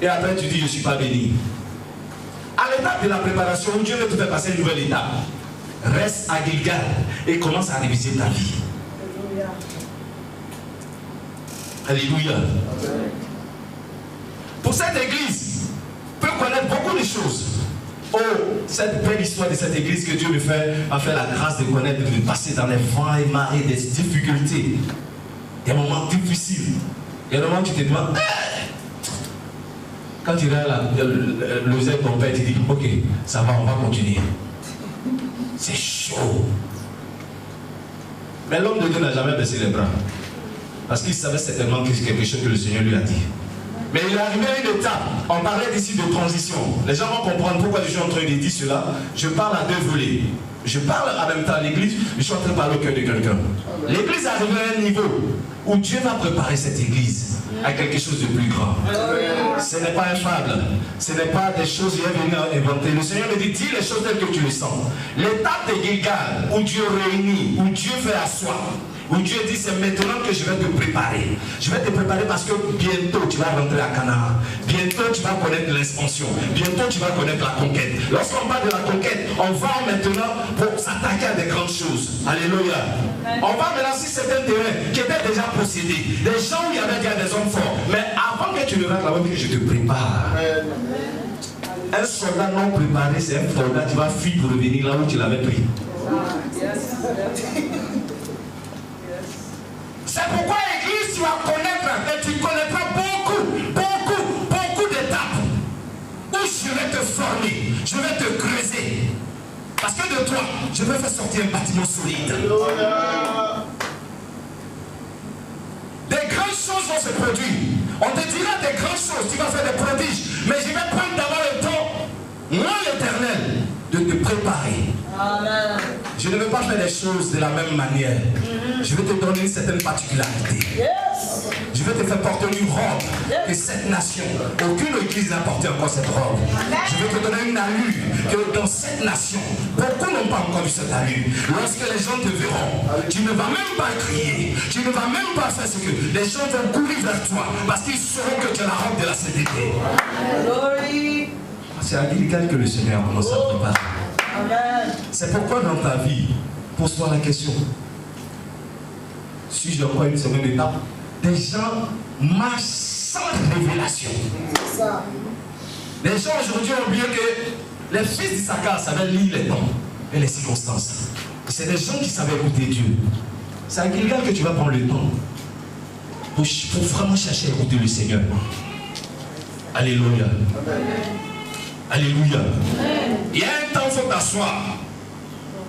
Et après tu dis je ne suis pas béni. À l'étape de la préparation, Dieu veut te faire passer une nouvelle étape. Reste à Gilgal et commence à réviser ta vie. Alléluia. Pour cette église, peut connaître beaucoup de choses. Oh, cette belle histoire de cette église que Dieu me fait, a fait la grâce de connaître, de passer dans les vents et marées, des difficultés, des moments difficiles. Il y a des moments où tu te demandes, quand tu regardes le zèle de ton père, tu dis, ok, ça va, on va continuer. C'est chaud. Mais l'homme de Dieu n'a jamais baissé les bras. Parce qu'il savait certainement que c'est quelque chose que le Seigneur lui a dit. Mais il est arrivé à une étape, on parlait ici de transition. Les gens vont comprendre pourquoi je suis en train de dire cela. Je parle à deux volets. Je parle en même temps à l'église, je suis en train de parler au cœur de quelqu'un. L'église est arrivée à un niveau où Dieu va préparer cette église à quelque chose de plus grand. Ce n'est pas un fable, ce n'est pas des choses qu'il est venu inventer. Le Seigneur me dit, dis les choses telles que tu les sens. L'étape de Gilgal, où Dieu réunit, où Dieu fait asseoir, où Dieu dit c'est maintenant que je vais te préparer. Je vais te préparer parce que bientôt tu vas rentrer à Canaan. Bientôt tu vas connaître l'expansion. Bientôt tu vas connaître la conquête. Lorsqu'on parle de la conquête, on va maintenant pour s'attaquer à des grandes choses. Alléluia. On va maintenant sur certains terrains qui étaient déjà possédés. Des gens où il y avait déjà des hommes forts. Mais avant que tu ne rentres là-bas, que je te prépare. Un soldat non préparé, c'est un soldat qui va fuir pour revenir là où tu l'avais pris. C'est pourquoi l'église, tu vas connaître et tu connaîtras beaucoup d'étapes où je vais te former, je vais te creuser. Parce que de toi, je vais faire sortir un bâtiment solide. Des grandes choses vont se produire. On te dira des grandes choses, tu vas faire des prodiges. Mais je vais prendre d'abord le temps te préparer. Amen. Je ne veux pas faire les choses de la même manière. Je vais te donner une certaine particularité. Yes. Je vais te faire porter une robe que cette nation, aucune église n'a porté encore cette robe. Je vais te donner une allure que dans cette nation, beaucoup n'ont pas encore vu cette allure. Lorsque les gens te verront, tu ne vas même pas crier, tu ne vas même pas faire ce que les gens vont courir vers toi parce qu'ils sauront que tu es la robe de la sainteté. Glory. C'est à Gilgal que le Seigneur a commencé à préparer. Amen. C'est pourquoi dans ta vie, pose-toi la question. Suis-je encore une seconde étape? Des gens marchent sans révélation. Ça. Les gens aujourd'hui ont oublié que les fils d'Issachar savaient lire les temps et les circonstances. C'est des gens qui savaient écouter Dieu. C'est à Gilgal que tu vas prendre le temps pour vraiment chercher à écouter le Seigneur. Alléluia. Alléluia. Il y a un temps, il faut t'asseoir.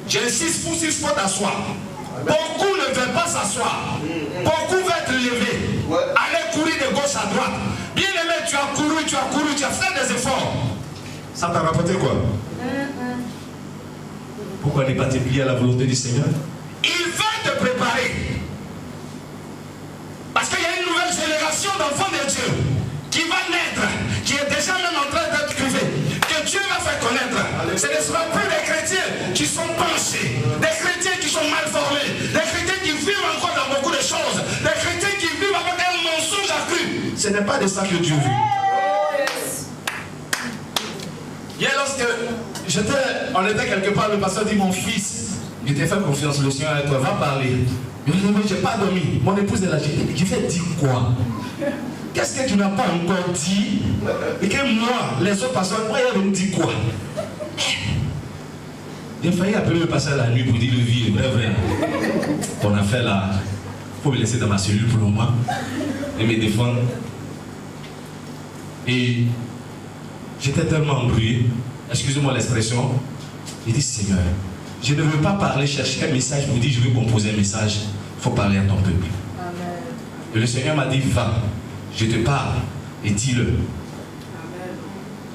J'insiste, il faut t'asseoir. Beaucoup ne veulent pas s'asseoir. Beaucoup veulent te lever. Aller courir de gauche à droite. Bien aimé, tu as couru, tu as fait des efforts. Ça t'a rapporté quoi? Pourquoi ne pas te plier à la volonté du Seigneur? Il veut te préparer. Parce qu'il y a une nouvelle génération d'enfants de Dieu qui va naître, qui est déjà même en train d'être crivée, que Dieu va faire connaître. Ce ne sera plus des chrétiens qui sont penchés, des chrétiens qui sont mal formés, des chrétiens qui vivent encore dans beaucoup de choses, des chrétiens qui vivent avec un mensonge accru. Ce n'est pas de ça que Dieu veut. Hier, lorsque on était quelque part, le pasteur dit, mon fils, je t'ai fait confiance, le Seigneur et toi, va parler. Je lui ai dit, mais je n'ai pas dormi. Mon épouse est là, je vais dire quoi? Qu'est-ce que tu n'as pas encore dit? Et que moi, les autres pasteurs, moi, ils vont me dire quoi? J'ai failli appeler le pasteur la nuit pour dire le vie, vrai. Ton affaire là, il faut me laisser dans ma cellule pour le moment et me défendre. Et j'étais tellement embrouillé, excusez-moi l'expression, j'ai dit Seigneur, je ne veux pas parler, chercher un message pour dire je veux composer un message, il faut parler à ton peuple. Amen. Et le Seigneur m'a dit va, je te parle et dis-le.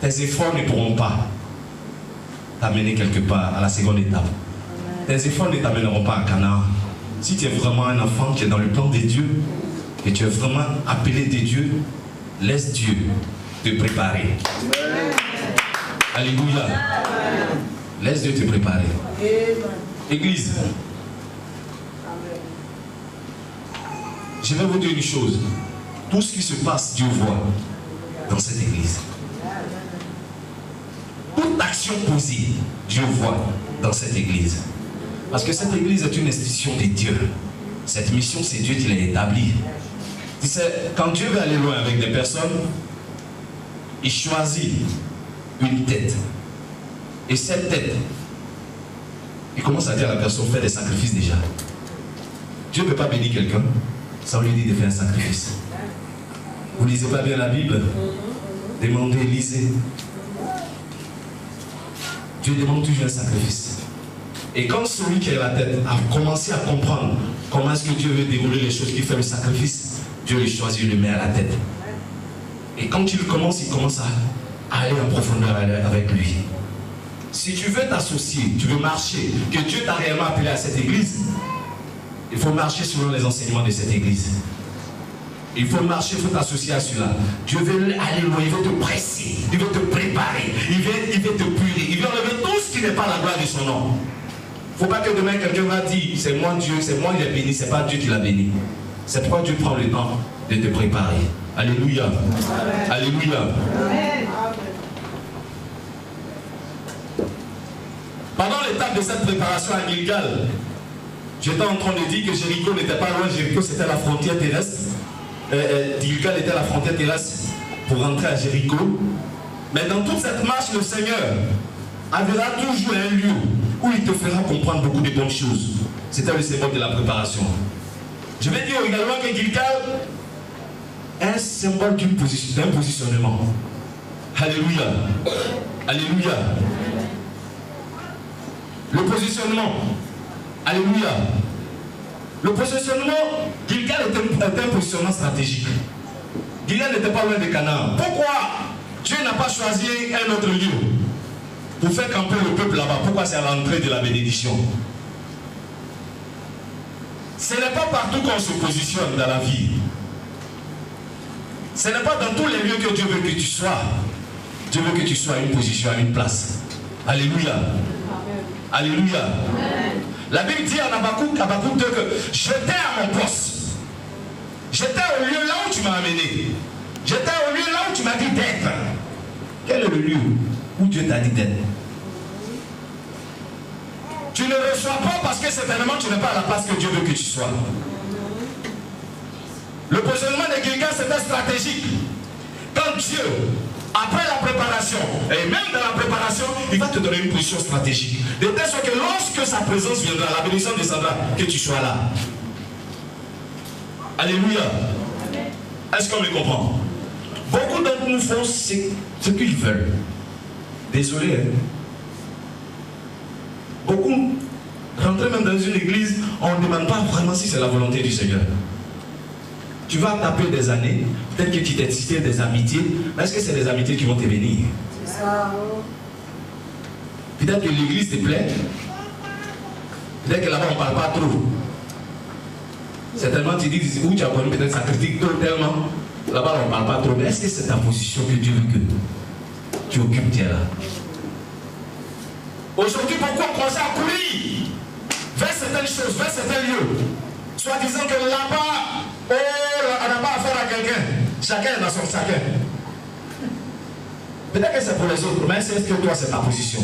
Tes efforts ne pourront pas t'amener quelque part à la seconde étape. Tes efforts ne t'amèneront pas à Canaan. Si tu es vraiment un enfant qui est dans le plan de Dieu, et tu es vraiment appelé de Dieu, laisse Dieu te préparer. Amen. Alléluia. Amen. Laisse Dieu te préparer. Amen. Église. Amen. Je vais vous dire une chose. Tout ce qui se passe, Dieu voit dans cette église. Toute action posée, Dieu voit dans cette église. Parce que cette église est une institution de Dieu. Cette mission, c'est Dieu qui l'a établie. Tu sais, quand Dieu veut aller loin avec des personnes, il choisit une tête. Et cette tête, il commence à dire à la personne, fais des sacrifices déjà. Dieu ne peut pas bénir quelqu'un sans lui dire de faire un sacrifice. Vous ne lisez pas bien la Bible? Demandez, lisez. Dieu demande toujours un sacrifice. Et quand celui qui est la tête a commencé à comprendre comment est-ce que Dieu veut dérouler les choses, qui fait le sacrifice, Dieu le choisit, il le met à la tête. Et quand il commence à aller en profondeur avec lui. Si tu veux t'associer, tu veux marcher, que Dieu t'a réellement appelé à cette église, il faut marcher selon les enseignements de cette église. Il faut marcher, il faut t'associer à cela. Dieu veut aller loin, il veut te presser, il veut te préparer, il veut te purifier, il veut enlever tout ce qui n'est pas la gloire de son nom. Il ne faut pas que demain quelqu'un va dire, c'est moi Dieu, c'est moi qui l'ai béni, c'est pas Dieu qui l'a béni. C'est pourquoi Dieu prend le temps de te préparer. Alléluia. Amen. Alléluia. Amen. Pendant l'étape de cette préparation à Gilgal, j'étais en train de dire que Jéricho n'était pas loin. Jéricho, c'était la frontière terrestre. Gilgal était la frontière terrestre pour rentrer à Jéricho. Mais dans toute cette marche, le Seigneur avait toujours un lieu où il te fera comprendre beaucoup de bonnes choses. C'était le symbole de la préparation. Je vais dire également que Gilgal est un symbole d'un positionnement. Alléluia. Alléluia. Le positionnement. Alléluia. Le positionnement, Gilgal était un positionnement stratégique. Gilgal n'était pas loin de Canaan. Pourquoi Dieu n'a pas choisi un autre lieu? pour faire camper le peuple là-bas. Pourquoi c'est à l'entrée de la bénédiction? Ce n'est pas partout qu'on se positionne dans la vie. Ce n'est pas dans tous les lieux que Dieu veut que tu sois. Dieu veut que tu sois à une position, à une place. Alléluia. Alléluia. La Bible dit en Habakkuk 2 que j'étais à mon poste. J'étais au lieu là où tu m'as amené. J'étais au lieu là où tu m'as dit d'être. Quel est le lieu où Dieu t'a dit d'être? Tu ne reçois pas parce que certainement tu n'es pas à la place que Dieu veut que tu sois. Le positionnement de Gilgal c'était stratégique. Quand Dieu, après la préparation, et même dans la préparation, il va te donner une position stratégique. De telle sorte que lorsque sa présence viendra, la bénédiction descendra, que tu sois là. Alléluia. Est-ce qu'on me comprend? Beaucoup d'entre nous font ce qu'ils veulent. Désolé. Hein? Beaucoup rentrer même dans une église, on ne demande pas vraiment si c'est la volonté du Seigneur. Tu vas taper des années, peut-être que tu t'es cité des amitiés, mais est-ce que c'est des amitiés qui vont te bénir? Peut-être que l'église te plaît, peut-être que là-bas on ne parle pas trop. Certainement tu dis où tu as connu, peut-être ça critique tellement, là-bas on ne parle pas trop, mais est-ce que c'est ta position que Dieu veut que tu occupes, tiens là? Aujourd'hui, pourquoi on commence à courir vers certaines choses, vers certains lieux, soit disant que là-bas, oh, on n'a pas affaire à quelqu'un, chacun est dans son chacun. Peut-être que c'est pour les autres, mais est-ce que toi c'est ta position?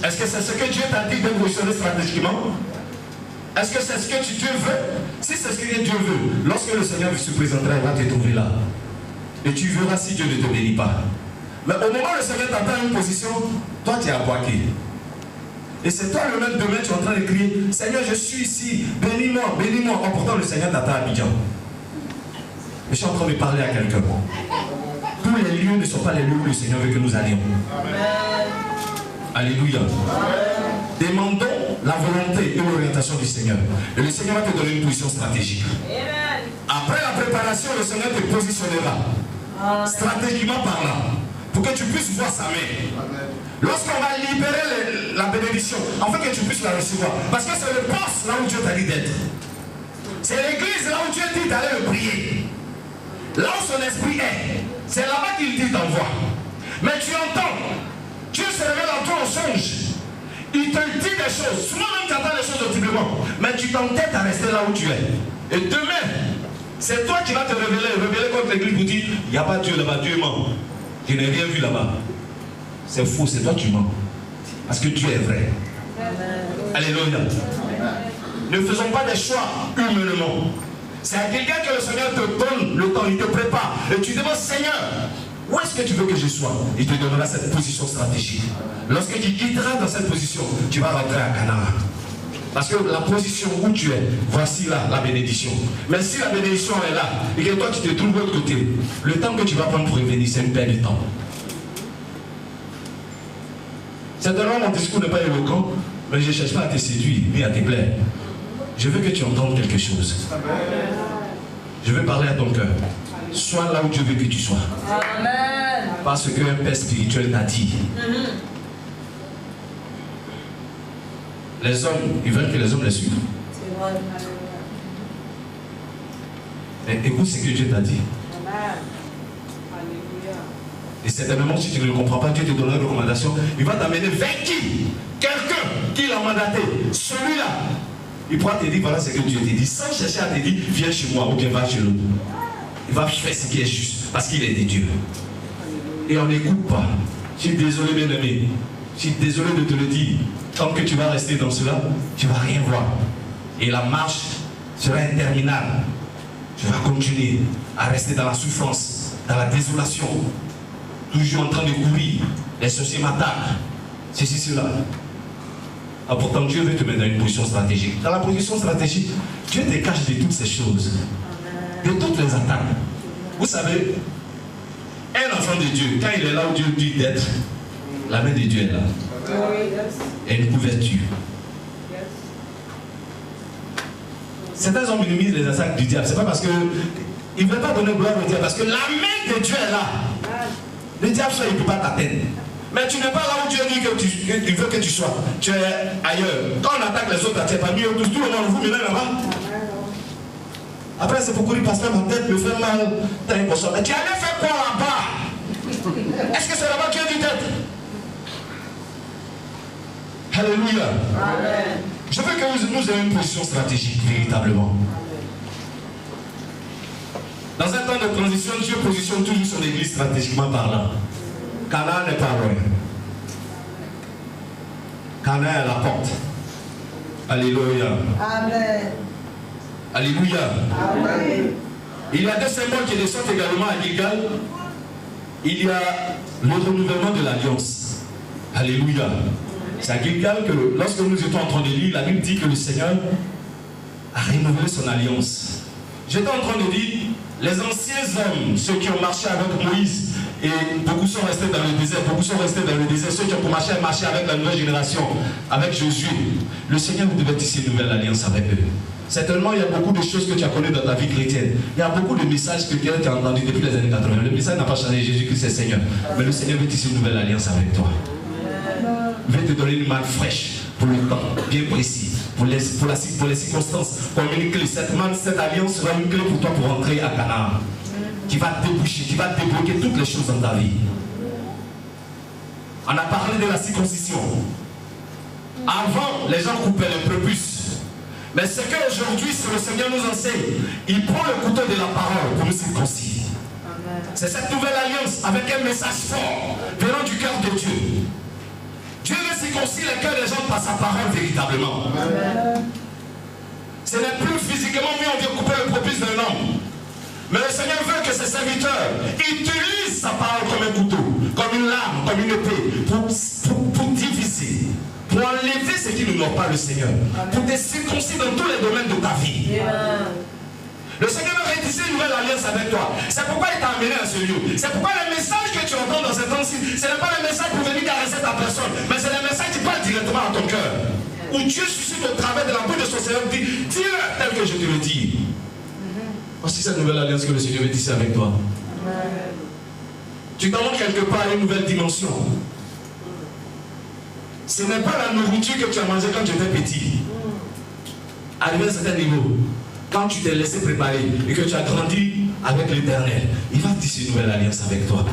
Est-ce que c'est ce que Dieu t'a dit de positionner stratégiquement? Est-ce que c'est ce que Dieu veut? Si c'est ce que Dieu veut, lorsque le Seigneur se présentera, il va te trouver là. Et tu verras si Dieu ne te bénit pas. Mais au moment où le Seigneur t'attend à une position, toi tu es à Boaké. Et c'est toi le même demain, tu es en train de crier, Seigneur, je suis ici, bénis-moi, bénis-moi. En pourtant, le Seigneur t'attend à Abidjan. Je suis en train de parler à quelqu'un. Tous les lieux ne sont pas les lieux où le Seigneur veut que nous allions. Amen. Alléluia. Amen. Demandons la volonté et l'orientation du Seigneur. Et le Seigneur va te donner une position stratégique. Amen. Après la préparation, le Seigneur te positionnera. Stratégiquement parlant. Pour que tu puisses voir sa main. Lorsqu'on va libérer la bénédiction, afin que tu puisses la recevoir. Parce que c'est le poste là où Dieu t'a dit d'être. C'est l'église là où Dieu dit d'aller le prier. Là où son esprit est. C'est là-bas qu'il dit d'envoi. Mais tu entends. Dieu se révèle en toi au songe. Il te dit des choses. Souvent même tu entends les choses audiblement. Mais tu t'entêtes à rester là où tu es. Et demain, c'est toi qui vas te révéler contre l'église pour dire, il n'y a pas Dieu là-bas, Dieu ment. Je n'ai rien vu là-bas. C'est faux, c'est toi qui mens. Parce que Dieu est vrai. Alléluia. Ne faisons pas des choix humainement. C'est à quelqu'un que le Seigneur te donne le temps, il te prépare. Et tu demandes, Seigneur, où est-ce que tu veux que je sois? Il te donnera cette position stratégique. Lorsque tu quitteras dans cette position, tu vas rentrer à Canaan. Parce que la position où tu es, voici là la bénédiction. Mais si la bénédiction est là, et que toi tu te trouves de l'autre côté, le temps que tu vas prendre pour revenir, c'est une perte de temps. Certainement mon discours n'est pas éloquent, mais je ne cherche pas à te séduire, ni à te plaire. Je veux que tu entendes quelque chose. Je veux parler à ton cœur. Sois là où Dieu veut que tu sois. Amen. Parce qu'un père spirituel t'a dit. Les hommes, ils veulent que les hommes les suivent. Mais écoute ce que Dieu t'a dit. Et certainement, si tu ne le comprends pas, Dieu te donnera une recommandation. Il va t'amener vers qui? Quelqu'un qui l'a mandaté. Celui-là. Il pourra te dire, voilà ce que Dieu te dit. Sans chercher à te dire, viens chez moi ou bien va chez l'autre. Il va faire ce qui est juste. Parce qu'il est de Dieu. Et on n'écoute pas. Je suis désolé, bien aimé. Je suis désolé de te le dire. Tant que tu vas rester dans cela, tu ne vas rien voir. Et la marche sera interminable. Tu vas continuer à rester dans la souffrance, dans la désolation. Toujours en train de courir. Les sorciers m'attaquent. Ceci, cela. Ah, pourtant, Dieu veut te mettre dans une position stratégique. Dans la position stratégique, Dieu te cache de toutes ces choses. De toutes les attaques. Vous savez, un enfant de Dieu, quand il est là où Dieu dit d'être, la main de Dieu est là. Et une couverture. Certains hommes minimisent les attaques du diable. C'est pas parce que il ne veut pas donner gloire au diable, parce que la main de Dieu est là. Le diable, il ne peut pas t'atteindre. Mais tu n'es pas là où Dieu dit qu'il veut que tu sois. Tu es ailleurs. Quand on attaque les autres, tu n'es pas mieux. Tout le monde vous met là-bas. Après, c'est pourquoi il passe là, ma tête me fait mal. Mais tu allais faire quoi là-bas? Est-ce que c'est là-bas que tu as dit tête? Alléluia. Amen. Je veux que nous ayons une position stratégique, véritablement. Dans un temps de transition, Dieu positionne toujours son église stratégiquement parlant. Canaan n'est pas loin. Canaan est à la porte. Alléluia. Amen. Alléluia. Amen. Il y a deux symboles qui descendent également à Gilgal. Il y a le renouvellement de l'alliance. Alléluia. C'est à Gilgal que lorsque nous étions en train de lire, la Bible dit que le Seigneur a renouvelé son alliance. J'étais en train de dire, les anciens hommes, ceux qui ont marché avec Moïse, et beaucoup sont restés dans le désert, ceux qui ont commencé à marcher avec la nouvelle génération, avec Josué. Le Seigneur devait tisser une nouvelle alliance avec eux. Certainement, il y a beaucoup de choses que tu as connues dans ta vie chrétienne. Il y a beaucoup de messages que tu as entendus depuis les années 80. Le message n'a pas changé, Jésus-Christ est Seigneur. Mais le Seigneur veut tisser une nouvelle alliance avec toi. Il veut te donner une main fraîche pour le temps bien précis, pour les circonstances, comme une clé. Cette alliance sera une clé pour toi pour entrer à Canaan, qui va déboucher, qui va débloquer toutes les choses dans ta vie. On a parlé de la circoncision. Avant, les gens coupaient le prépuce. Mais ce qu'aujourd'hui, le Seigneur nous enseigne, il prend le couteau de la parole pour nous circoncire. C'est cette nouvelle alliance avec un message fort venant du cœur de Dieu. Dieu veut circoncire le cœur des gens par sa parole véritablement. Amen. Ce n'est plus physiquement mieux, on vient couper le prépuce d'un homme. Mais le Seigneur veut que ses serviteurs utilisent sa parole comme un couteau, comme une lame, comme une épée, pour diviser, pour enlever ce qui n'honore pas le Seigneur, pour te circoncire dans tous les domaines de ta vie. Amen. Le Seigneur veut rédiger une nouvelle alliance avec toi. C'est pourquoi il t'a amené à ce lieu. C'est pourquoi le message que tu entends dans cet temps-ci, ce n'est pas le message pour venir caresser ta personne, mais c'est le message qui parle directement à ton cœur. Où Dieu suscite au travers de la bouche de son Seigneur, dit, dis-le tel que je te le dis. Voici cette nouvelle alliance que le Seigneur veut tisser avec toi. Tu t'envoies quelque part à une nouvelle dimension. Ce n'est pas la nourriture que tu as mangée quand tu étais petit. Arrivé à un certain niveau. Quand tu t'es laissé préparer et que tu as grandi avec l'Éternel, il va tisser une nouvelle alliance avec toi.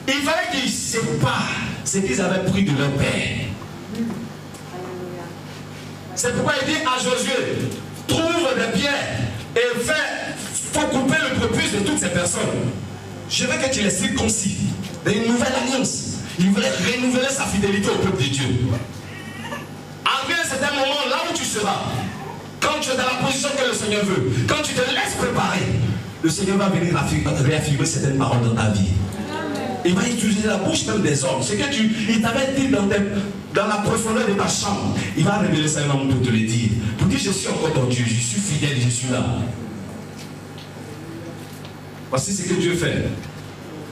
Il fallait qu'ils séparent ce qu'ils avaient pris de leur père. C'est pourquoi il dit à Josué, trouve des pierres et faut couper le prépuce de toutes ces personnes. Je veux que tu les circoncis d'une nouvelle alliance. Il voulait renouveler sa fidélité au peuple de Dieu. Arrivé à un certain moment, là où tu seras, quand tu es dans la position que le Seigneur veut, quand tu te laisses préparer, le Seigneur va venir réaffirmer certaines paroles dans ta vie. Il va utiliser la bouche même des hommes. Ce que il t'avait dit dans la profondeur de ta chambre, il va révéler ça à un homme pour te le dire. Pour dire, je suis encore ton Dieu, je suis fidèle, je suis là. Voici ce que Dieu fait.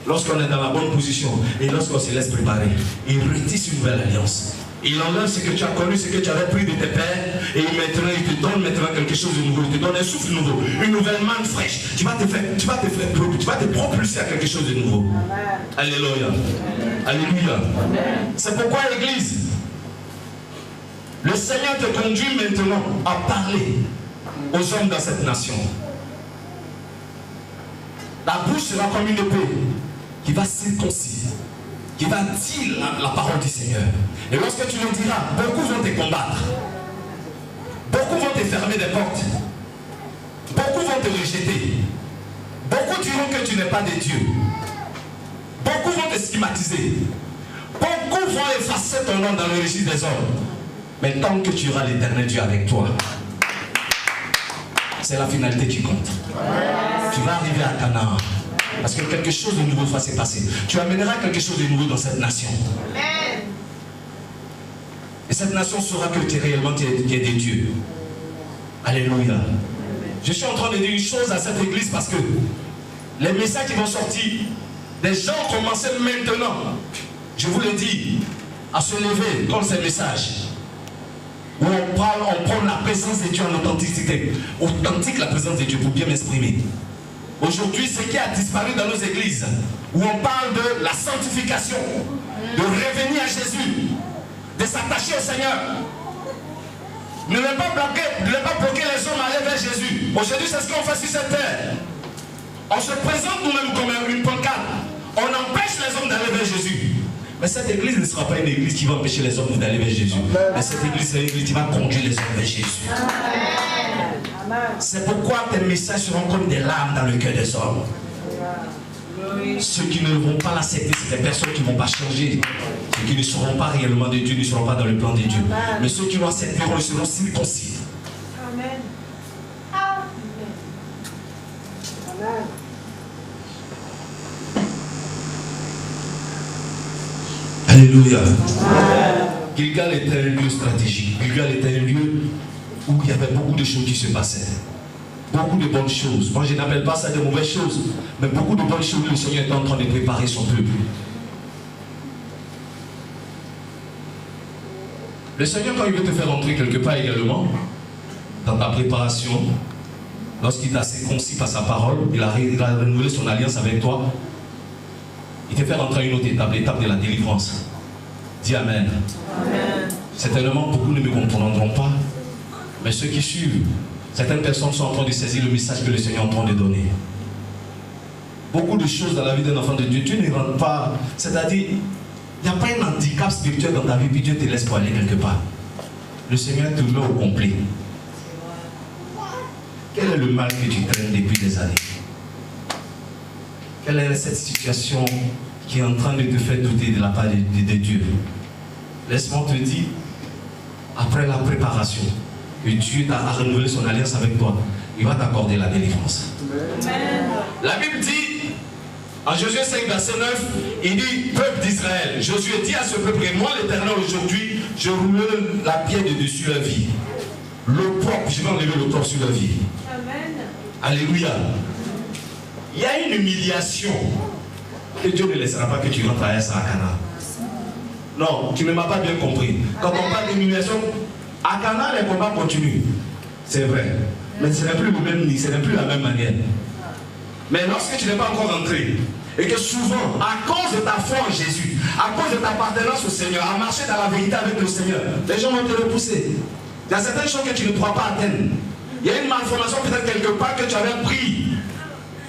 Lorsqu'on est dans la bonne position et lorsqu'on se laisse préparer, il retisse une nouvelle alliance. Il enlève ce que tu as connu, ce que tu avais pris de tes pères, et maintenant il te donne quelque chose de nouveau. Il te donne un souffle nouveau, une nouvelle manne fraîche. Tu vas te propulser à quelque chose de nouveau. Amen. Alléluia. Amen. Alléluia. Amen. C'est pourquoi l'Église, le Seigneur te conduit maintenant à parler aux hommes dans cette nation. La bouche sera comme une épée qui va circoncire, qui va dire la parole du Seigneur. Et lorsque tu le diras, beaucoup vont te combattre. Beaucoup vont te fermer des portes. Beaucoup vont te rejeter. Beaucoup diront que tu n'es pas de Dieu. Beaucoup vont te stigmatiser. Beaucoup vont effacer ton nom dans le registre des hommes. Mais tant que tu auras l'Éternel Dieu avec toi, c'est la finalité qui compte. Tu vas arriver à Canaan. Parce que quelque chose de nouveau va se passer. Tu amèneras quelque chose de nouveau dans cette nation. Et cette nation saura que tu es réellement tu es des dieux. Alléluia. Je suis en train de dire une chose à cette église parce que les messages qui vont sortir, des gens commencent maintenant, je vous le dis, à se lever comme ces messages. Où on prend la présence de Dieu en authenticité. Authentique la présence de Dieu pour bien m'exprimer. Aujourd'hui, ce qui a disparu dans nos églises, où on parle de la sanctification, de revenir à Jésus, de s'attacher au Seigneur. Ne pas bloquer les hommes à aller vers Jésus. Aujourd'hui, c'est ce qu'on fait sur cette terre. On se présente nous-mêmes comme une pancarte. On empêche les hommes d'aller vers Jésus. Mais cette église ne sera pas une église qui va empêcher les hommes d'aller vers Jésus. Mais cette église, c'est une église qui va conduire les hommes vers Jésus. C'est pourquoi tes messages seront comme des larmes dans le cœur des hommes. Ceux qui ne vont pas l'accepter, c'est des personnes qui ne vont pas changer. Ceux qui ne seront pas réellement de Dieu ne seront pas dans le plan de Dieu. Mais ceux qui l'accepteront, ils seront circoncis. Amen. Amen. Alléluia. Gilgal était un lieu stratégique. Gilgal était un lieu où il y avait beaucoup de choses qui se passaient. Beaucoup de bonnes choses. Moi, je n'appelle pas ça de mauvaises choses, mais beaucoup de bonnes choses. Le Seigneur est en train de préparer son peuple. Le Seigneur, quand il veut te faire entrer quelque part également, dans ta préparation, lorsqu'il t'a circoncis par sa parole, il a renouvelé son alliance avec toi, il te fait rentrer à une autre étape, l'étape de la délivrance. Dis Amen. Amen. Certainement, beaucoup ne me comprendront pas, mais ceux qui suivent, certaines personnes sont en train de saisir le message que le Seigneur est en train de donner. Beaucoup de choses dans la vie d'un enfant de Dieu, tu ne rentres pas, c'est-à-dire, il n'y a pas un handicap spirituel dans ta vie, puis Dieu te laisse pour aller quelque part. Le Seigneur te met au complet. Quel est le mal que tu traînes depuis des années? Quelle est cette situation qui est en train de te faire douter de la part de Dieu? Laisse-moi te dire, après la préparation, que Dieu a renouvelé son alliance avec toi, il va t'accorder la délivrance. Amen. La Bible dit, en Josué 5, verset 9, il dit, peuple d'Israël, Josué dit à ce peuple, et moi l'Éternel aujourd'hui, je roule la pierre de dessus la vie. L'opprobre, je vais enlever l'opprobre sur la vie. Amen. Alléluia. Il y a une humiliation que Dieu ne laissera pas que tu rentres à Cana. Non, tu ne m'as pas bien compris. Quand on parle d'humiliation, à Cana, les combats continuent. C'est vrai. Mais ce n'est plus le même nid, ce n'est plus la même manière. Mais lorsque tu n'es pas encore entré, et que souvent, à cause de ta foi en Jésus, à cause de ta appartenance au Seigneur, à marcher dans la vérité avec le Seigneur, les gens vont te repousser. Il y a certaines choses que tu ne pourras pas atteindre. Il y a une malformation peut-être quelque part que tu avais pris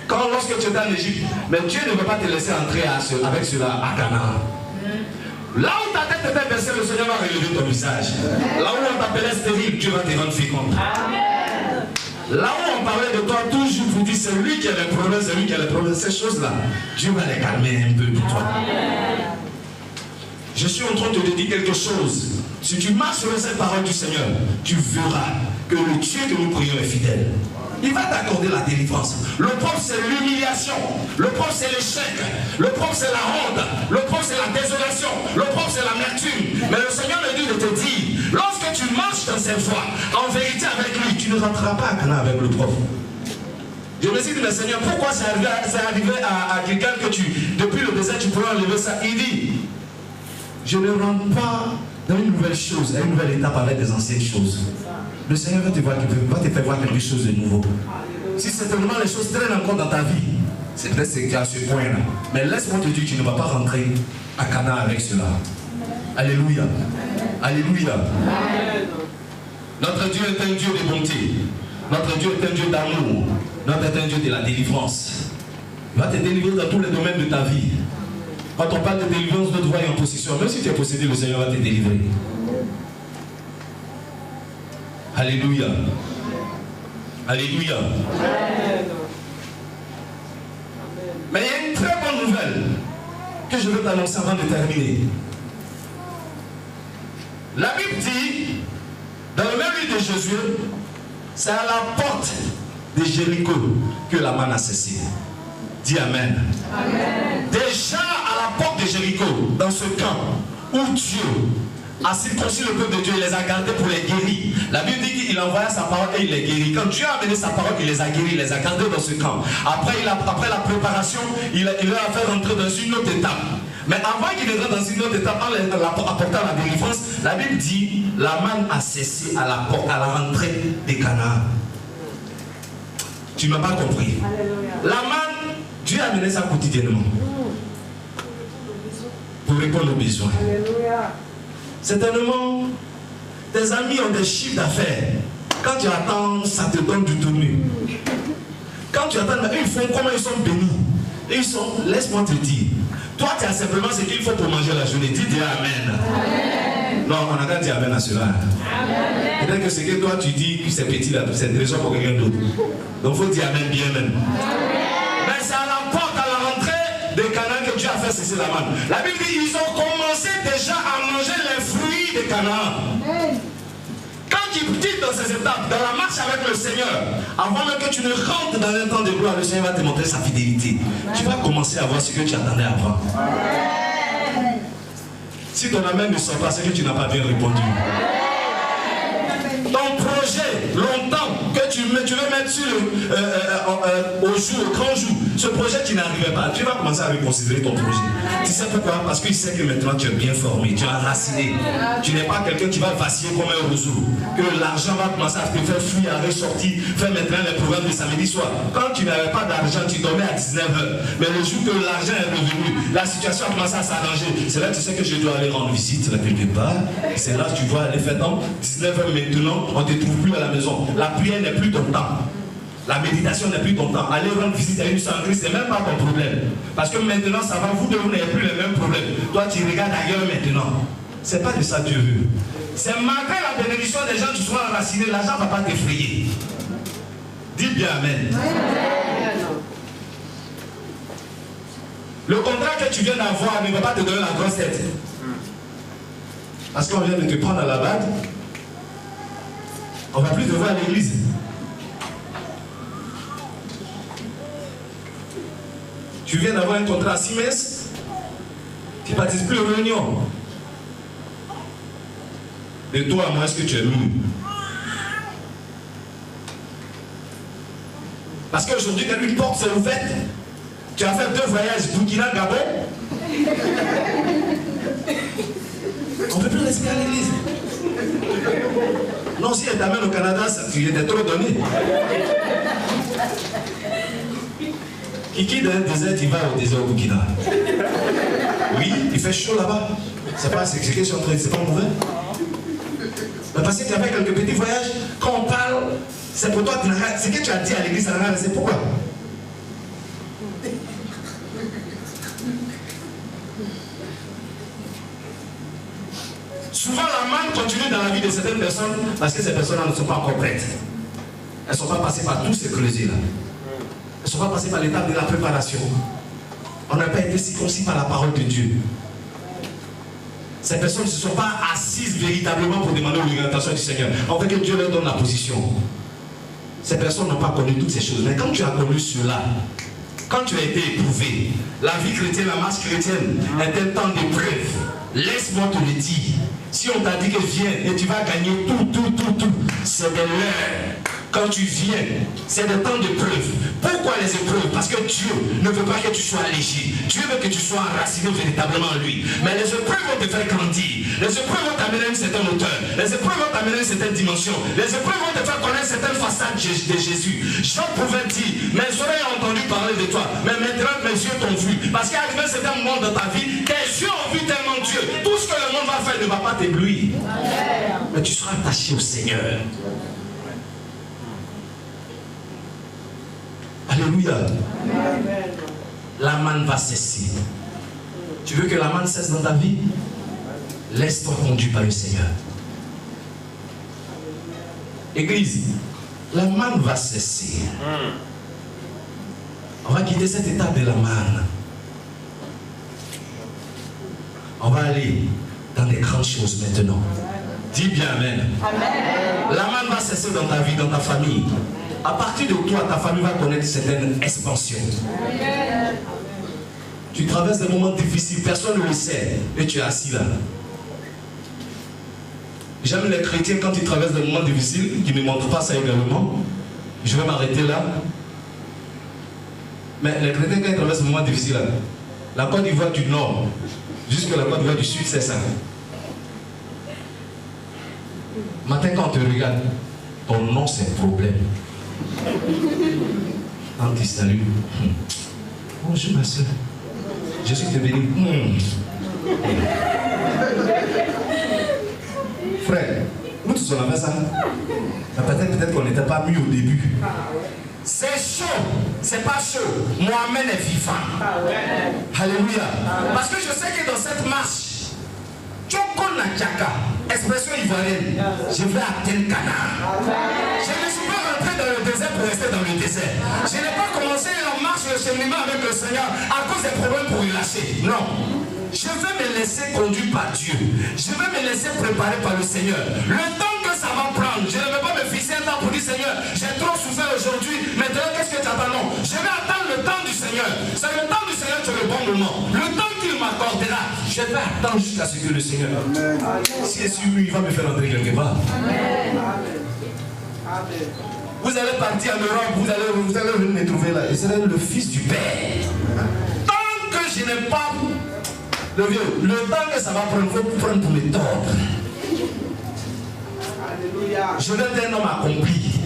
lorsque tu étais en Égypte. Mais Dieu ne veut pas te laisser entrer avec cela à Canaan. Là où ta tête était baissée, le Seigneur va relever ton visage. Là où on t'appelait stérile, Dieu va te rendre fécond. Là où on parlait de toi, toujours vous dit c'est lui qui a les problèmes, c'est lui qui a les problèmes. Ces choses-là, Dieu va les calmer un peu pour toi. Je suis en train de te dire quelque chose. Si tu marches sur cette parole du Seigneur, tu verras que le Dieu que nous prions est fidèle. Il va t'accorder la délivrance. Le propre c'est l'humiliation. Le propre c'est l'échec. Le propre c'est la honte. Le propre c'est la désolation. Le propre c'est l'amertume. Mais le Seigneur me dit de te dire, lorsque tu marches dans cette voie, en vérité avec lui, tu ne rentreras pas à Cana avec le propre. Je me suis dit, mais Seigneur, pourquoi c'est arrivé à quelqu'un que depuis le désert, tu pourrais enlever ça? Il dit, je ne rentre pas dans une nouvelle chose, une nouvelle étape avec des anciennes choses. Le Seigneur va te faire voir quelque chose de nouveau. Si certainement les choses traînent encore dans ta vie, c'est peut-être à ce point-là. Mais laisse-moi te dire que tu ne vas pas rentrer à Cana avec cela. Alléluia. Alléluia. Notre Dieu est un Dieu de bonté. Notre Dieu est un Dieu d'amour. Notre Dieu est un Dieu de la délivrance. Il va te délivrer dans tous les domaines de ta vie. Quand on parle de délivrance, notre voie est en possession. Même si tu es possédé, le Seigneur va te délivrer. Alléluia. Alléluia. Mais il y a une très bonne nouvelle que je veux t'annoncer avant de terminer. La Bible dit, dans le même livre de Josué, c'est à la porte de Jéricho que la manne a cessé. Dis Amen. Amen. Déjà à la porte de Jéricho, dans ce camp où Dieu a circoncis le peuple de Dieu, il les a gardés pour les guérir. La Bible dit qu'il envoya sa parole et il les guérit. Quand Dieu a amené sa parole, il les a guéris, il les a gardés dans ce camp. Après la préparation, il leur a fait rentrer dans une autre étape. Mais avant qu'il entre dans une autre étape, en apportant la délivrance, la Bible dit la manne a cessé à la porte, à la rentrée des Canaan. Tu ne m'as pas compris. La manne, Dieu a amené ça quotidiennement. Pour répondre aux besoins. Certainement, tes amis ont des chiffres d'affaires. Quand tu attends, ça te donne du tournu. Quand tu attends, ils font comment ils sont bénis. Et ils sont, laisse-moi te dire, toi tu as simplement ce qu'il faut pour manger la journée. Dis Amen. Amen. Non, on n'a qu'à dire Amen à cela. Peut-être que ce que toi tu dis, c'est petit là, c'est intéressant pour quelqu'un d'autre. Donc il faut dire Amen bien même. Mais c'est à la porte, à la rentrée de Canaan que Dieu a fait cesser la manne. La Bible dit ils ont commencé déjà à manger les fruits de Canaan. Quand tu dis dans ces étapes, dans la marche avec le Seigneur, avant même que tu ne rentres dans un temps de gloire, le Seigneur va te montrer sa fidélité. Tu vas commencer à voir ce que tu attendais avant. Si ton amen ne sort pas, c'est que tu n'as pas bien répondu. Ton projet, longtemps, que tu veux mettre sur au jour, au grand jour, ce projet tu n'arrivais pas, tu vas commencer à reconsidérer ton projet. Tu sais pourquoi? Parce qu'il sait que maintenant tu es bien formé, tu es enraciné. Tu n'es pas quelqu'un qui va vaciller comme un roseau. Que l'argent va commencer à te faire fuir, à ressortir, faire maintenant les programmes de samedi soir. Quand tu n'avais pas d'argent, tu dormais à 19h. Mais le jour que l'argent est revenu, la situation a commencé à s'arranger. C'est là que tu sais que je dois aller rendre visite là quelque part. C'est là que tu vois aller faire dans 19h maintenant. On ne te trouve plus à la maison. La prière n'est plus ton temps. La méditation n'est plus ton temps. Aller rendre visite à une sœur en Christ, ce n'est même pas ton problème. Parce que maintenant, ça va, vous deux, vous n'avez plus les mêmes problèmes. Toi, tu regardes ailleurs maintenant. Ce n'est pas de ça que Dieu veut. C'est malgré la bénédiction des gens, tu sois enraciné, l'argent ne va pas t'effrayer. Dis bien Amen. Le contrat que tu viens d'avoir ne va pas te donner la grosse tête. Parce qu'on vient de te prendre à la bague. On ne va plus te voir à l'église. Tu viens d'avoir un contrat à 6 messes. Tu ne participes plus aux réunions. De toi à moi, est-ce que tu es lourd? Parce qu'aujourd'hui, quand une porte s'est ouverte, tu as fait 2 voyages Burkina-Gabon. On ne peut plus rester à l'église. Non, si elle t'amène au Canada, il était trop donné. Qui dans un désert, il va au désert au Burkina. Oui, il fait chaud là-bas. C'est pas ce que je suis en train de dire, c'est pas mauvais. Mais parce que tu as fait quelques petits voyages, quand on parle, c'est pour toi, ce que tu as dit à l'église, ça n'a rien, c'est pourquoi? Souvent la manne continue dans la vie de certaines personnes parce que ces personnes-là ne sont pas encore prêtes. Elles ne sont pas passées par tous ces creusets-là. Elles ne sont pas passées par l'étape de la préparation. On n'a pas été circoncis par la parole de Dieu. Ces personnes ne se sont pas assises véritablement pour demander l'orientation du Seigneur. En fait, que Dieu leur donne la position. Ces personnes n'ont pas connu toutes ces choses. Mais quand tu as connu cela, quand tu as été éprouvé, la vie chrétienne, la marche chrétienne est un temps d'épreuve. Laisse-moi te le dire. Si on t'a dit que viens et tu vas gagner tout, c'est de l'heure. Quand tu viens, c'est des temps d'épreuve. Pourquoi les épreuves? Parce que Dieu ne veut pas que tu sois léger. Dieu veut que tu sois enraciné véritablement en lui. Mais les épreuves vont te faire grandir. Les épreuves vont t'amener à une certaine hauteur. Les épreuves vont t'amener à une certaine dimension. Les épreuves vont te faire connaître certaines façades de Jésus. Jean pouvait dire, mes oreilles ont entendu parler de toi, mais maintenant mes yeux t'ont vu. Parce qu'arrivé un certain moment dans ta vie, tes yeux ont vu tellement Dieu. Tout ce que le monde va faire ne va pas t'éblouir. Mais tu seras attaché au Seigneur. Alléluia. Amen. La manne va cesser. Tu veux que la manne cesse dans ta vie? Laisse-toi conduire par le Seigneur. Église, la manne va cesser. On va quitter cette étape de la manne. On va aller dans les grandes choses maintenant. Dis bien Amen. Amen. La manne va cesser dans ta vie, dans ta famille. À partir de toi, ta famille va connaître certaines expansions. Amen. Tu traverses des moments difficiles, personne ne le sait, et tu es assis là. J'aime les chrétiens quand ils traversent des moments difficiles, qui ne montrent pas ça également. Je vais m'arrêter là. Mais les chrétiens, quand ils traversent des moments difficiles, là, la Côte d'Ivoire du Nord, jusqu'à la Côte d'Ivoire du Sud, c'est ça. Matin, quand on te regarde, ton nom c'est un problème. Anti, salut. Bonjour ma soeur. Je suis te béni. Frère, nous tous on a fait ça. Peut-être qu'on n'était pas mis au début. C'est chaud, c'est pas chaud. Mohamed est vivant. Alléluia. Parce que je sais que dans cette marche, Tchoko Nachaka, expression ivoirienne, je vais atteindre Canaan. Je ne suis pas rentré dans le désert pour rester dans le désert. Je n'ai pas commencé la marche de cheminement avec le Seigneur à cause des problèmes pour y lâcher. Non. Je vais me laisser conduire par Dieu. Je vais me laisser préparer par le Seigneur. Le temps que ça va prendre, je ne vais pas me fixer un temps pour dire Seigneur, j'ai trop souffert aujourd'hui, maintenant qu'est-ce que tu attends? Non, je vais attendre le temps du Seigneur. C'est le temps du Seigneur, c'est le bon moment. Le temps qu'il m'accordera, je vais attendre jusqu'à ce que le Seigneur, si est sur lui, il va me faire entrer quelque part. Vous allez partir en Europe, vous allez venir me trouver là. Et c'est le Fils du Père. Tant que je n'ai pas le vieux, le temps que ça va prendre, il faut prendre pour les tordre. Je vais être un homme accompli.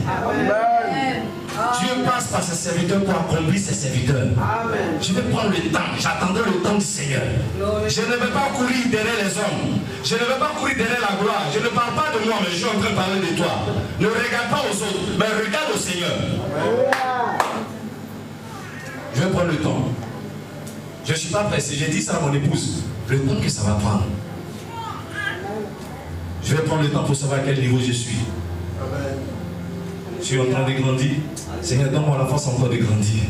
Dieu passe par ses serviteurs pour accomplir ses serviteurs. Je vais prendre le temps, j'attendrai le temps du Seigneur. Je ne vais pas courir derrière les hommes. Je ne vais pas courir derrière la gloire. Je ne parle pas de moi, mais je suis en train de parler de toi. Ne regarde pas aux autres, mais regarde au Seigneur. Je vais prendre le temps. Je ne suis pas pressé. J'ai dit ça à mon épouse. Le temps que ça va prendre. Je vais prendre le temps pour savoir à quel niveau je suis. Je suis en train de grandir. Seigneur, donne-moi la force encore de grandir.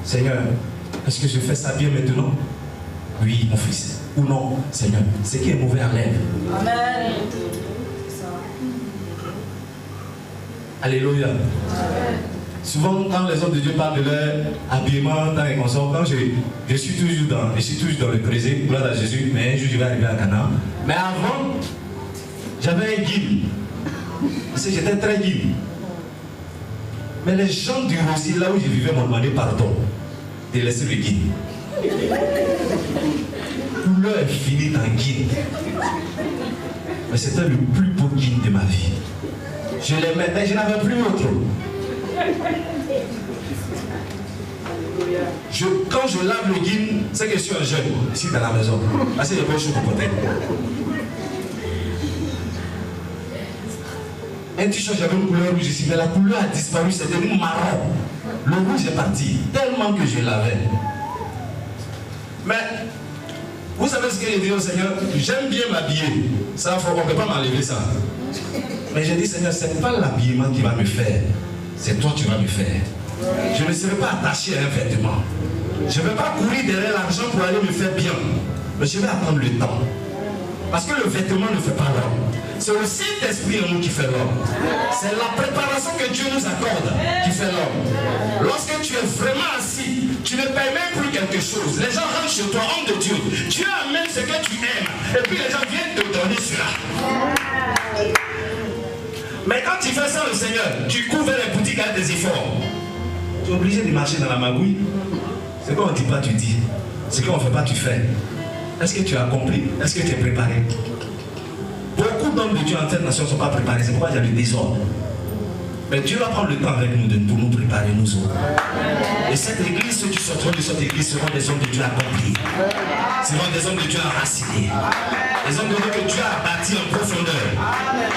Seigneur, est-ce que je fais ça bien maintenant? Oui, mon fils. Ou non, Seigneur, ce qui est mauvais enlève. Amen. Alléluia. Amen. Souvent, quand les hommes de Dieu parlent de leur habillement, temps et consort, quand je suis toujours dans le présent, gloire à Jésus, mais un jour je vais arriver à Canaan. Mais avant, j'avais un guide. Parce que j'étais très guide. Mais les gens du Rosier, là où je vivais, m'ont demandé pardon de laisser le guide. Couleur est finie dans guide. Mais c'était le plus beau guide de ma vie. Je l'aimais, mais je n'avais plus autre. Quand je lave le guide, c'est que je suis un jeune ici dans la maison. Parce que j'ai pas chaud pour porter. Un t-shirt j'avais une couleur rouge ici, mais la couleur a disparu, c'est devenu marron. Le rouge est parti, tellement que je l'avais. Mais, vous savez ce que j'ai dit au Seigneur? J'aime bien m'habiller. Ça, on ne peut pas m'enlever ça. Mais j'ai dit, Seigneur, ce n'est pas l'habillement qui va me faire. C'est toi qui vas me faire. Je ne serai pas attaché à un vêtement. Je ne vais pas courir derrière l'argent pour aller me faire bien. Mais je vais attendre le temps. Parce que le vêtement ne fait pas l'homme. C'est le Saint-Esprit en nous qui fait l'homme. C'est la préparation que Dieu nous accorde qui fait l'homme. Lorsque tu es vraiment assis, tu ne payes même plus quelque chose. Les gens rentrent chez toi, homme de Dieu. Dieu amène ce que tu aimes. Et puis les gens viennent te donner cela. Mais quand tu fais ça, le Seigneur, tu couvres les boutiques avec des efforts. Tu es obligé de marcher dans la magouille. Ce qu'on ne dit pas, tu dis. Ce qu'on ne fait pas, tu fais. Est-ce que tu as compris? Est-ce que tu es préparé? Beaucoup d'hommes de Dieu en cette nation ne sont pas préparés. C'est pourquoi il y a le désordre. Mais Dieu va prendre le temps avec nous pour nous préparer, nous autres. Et cette église, ceux qui sortiront de cette église seront des hommes de Dieu accomplis. Seront des hommes de Dieu enracinés. Les hommes de Dieu que Dieu a bâtis en profondeur.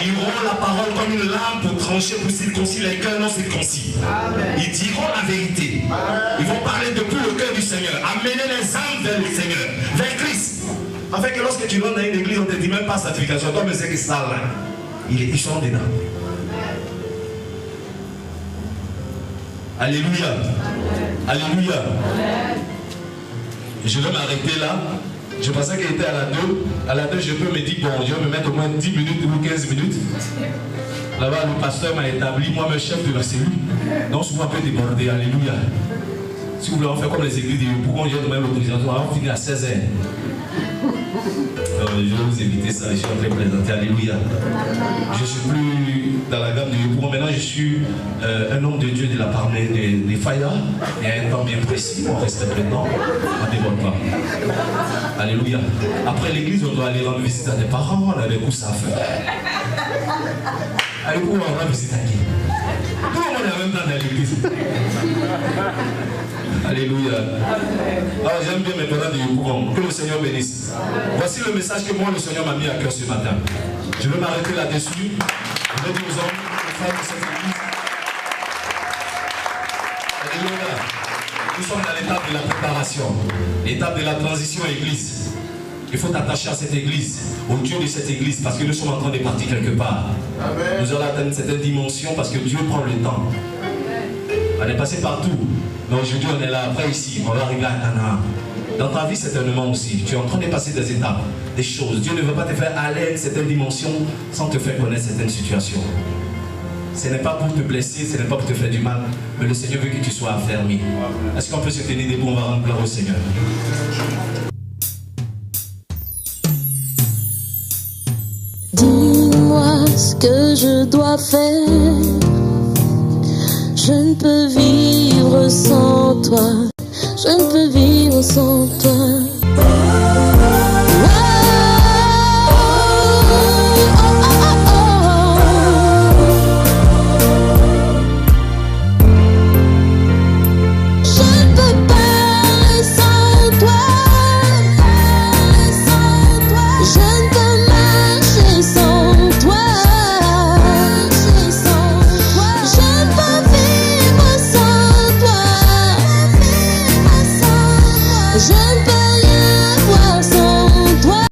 Ils auront la parole comme une lame pour trancher, pour circoncire les cœurs non circoncis. Ils diront la vérité. Ils vont parler depuis le cœur du Seigneur. Amener les âmes vers le Seigneur, vers Christ. Afin que lorsque tu rentres dans une église, on ne te dit même pas sanctification. Toi, mais c'est que ça là. Ils sont dedans. Alléluia. Alléluia. Je vais m'arrêter là. Je pensais qu'elle était à la 2. À la 2, je peux me dire, bon, je vais me mettre au moins 10 minutes ou 15 minutes. Là-bas, le pasteur m'a établi, moi-même chef de la cellule. Donc, souvent, on peut déborder. Alléluia. Si vous voulez, on fait comme les églises, pourquoi on gère même l'autorisation? On va finir à 16h. Je vais vous éviter ça, je suis en train de présenter. Alléluia. Je ne suis plus dans la gamme de Yopougon. Maintenant, je suis un homme de Dieu de la part des Faya. Il y a un temps bien précis. On reste maintenant. On ne déborde pas. Alléluia. Après l'église, on doit aller rendre visite à des parents. On a des courses à faire. Allez, on va rendre visite à qui? Tout le monde est en même temps dans l'église. Alléluia. Alors j'aime bien maintenant de Yopougon. Que le Seigneur bénisse. Voici le message que moi le Seigneur m'a mis à cœur ce matin. Je vais m'arrêter là-dessus. Je vais dire aux hommes, aux femmes de cette église. Alléluia. Nous sommes dans l'étape de la préparation, l'étape de la transition église. Il faut t'attacher à cette église, au Dieu de cette église, parce que nous sommes en train de partir quelque part. Amen. Nous allons atteindre cette dimension parce que Dieu prend le temps. On est passé partout, mais aujourd'hui on est là, après ici, on va arriver à Canaan. Dans ta vie certainement aussi, tu es en train de passer des étapes, des choses. Dieu ne veut pas te faire aller à une certaine dimension sans te faire connaître certaines situations. Ce n'est pas pour te blesser, ce n'est pas pour te faire du mal, mais le Seigneur veut que tu sois affermi. Est-ce qu'on peut se tenir debout? On va rendre gloire au Seigneur. Dis-moi ce que je dois faire. Je ne peux vivre sans toi. Je ne peux vivre sans toi. Je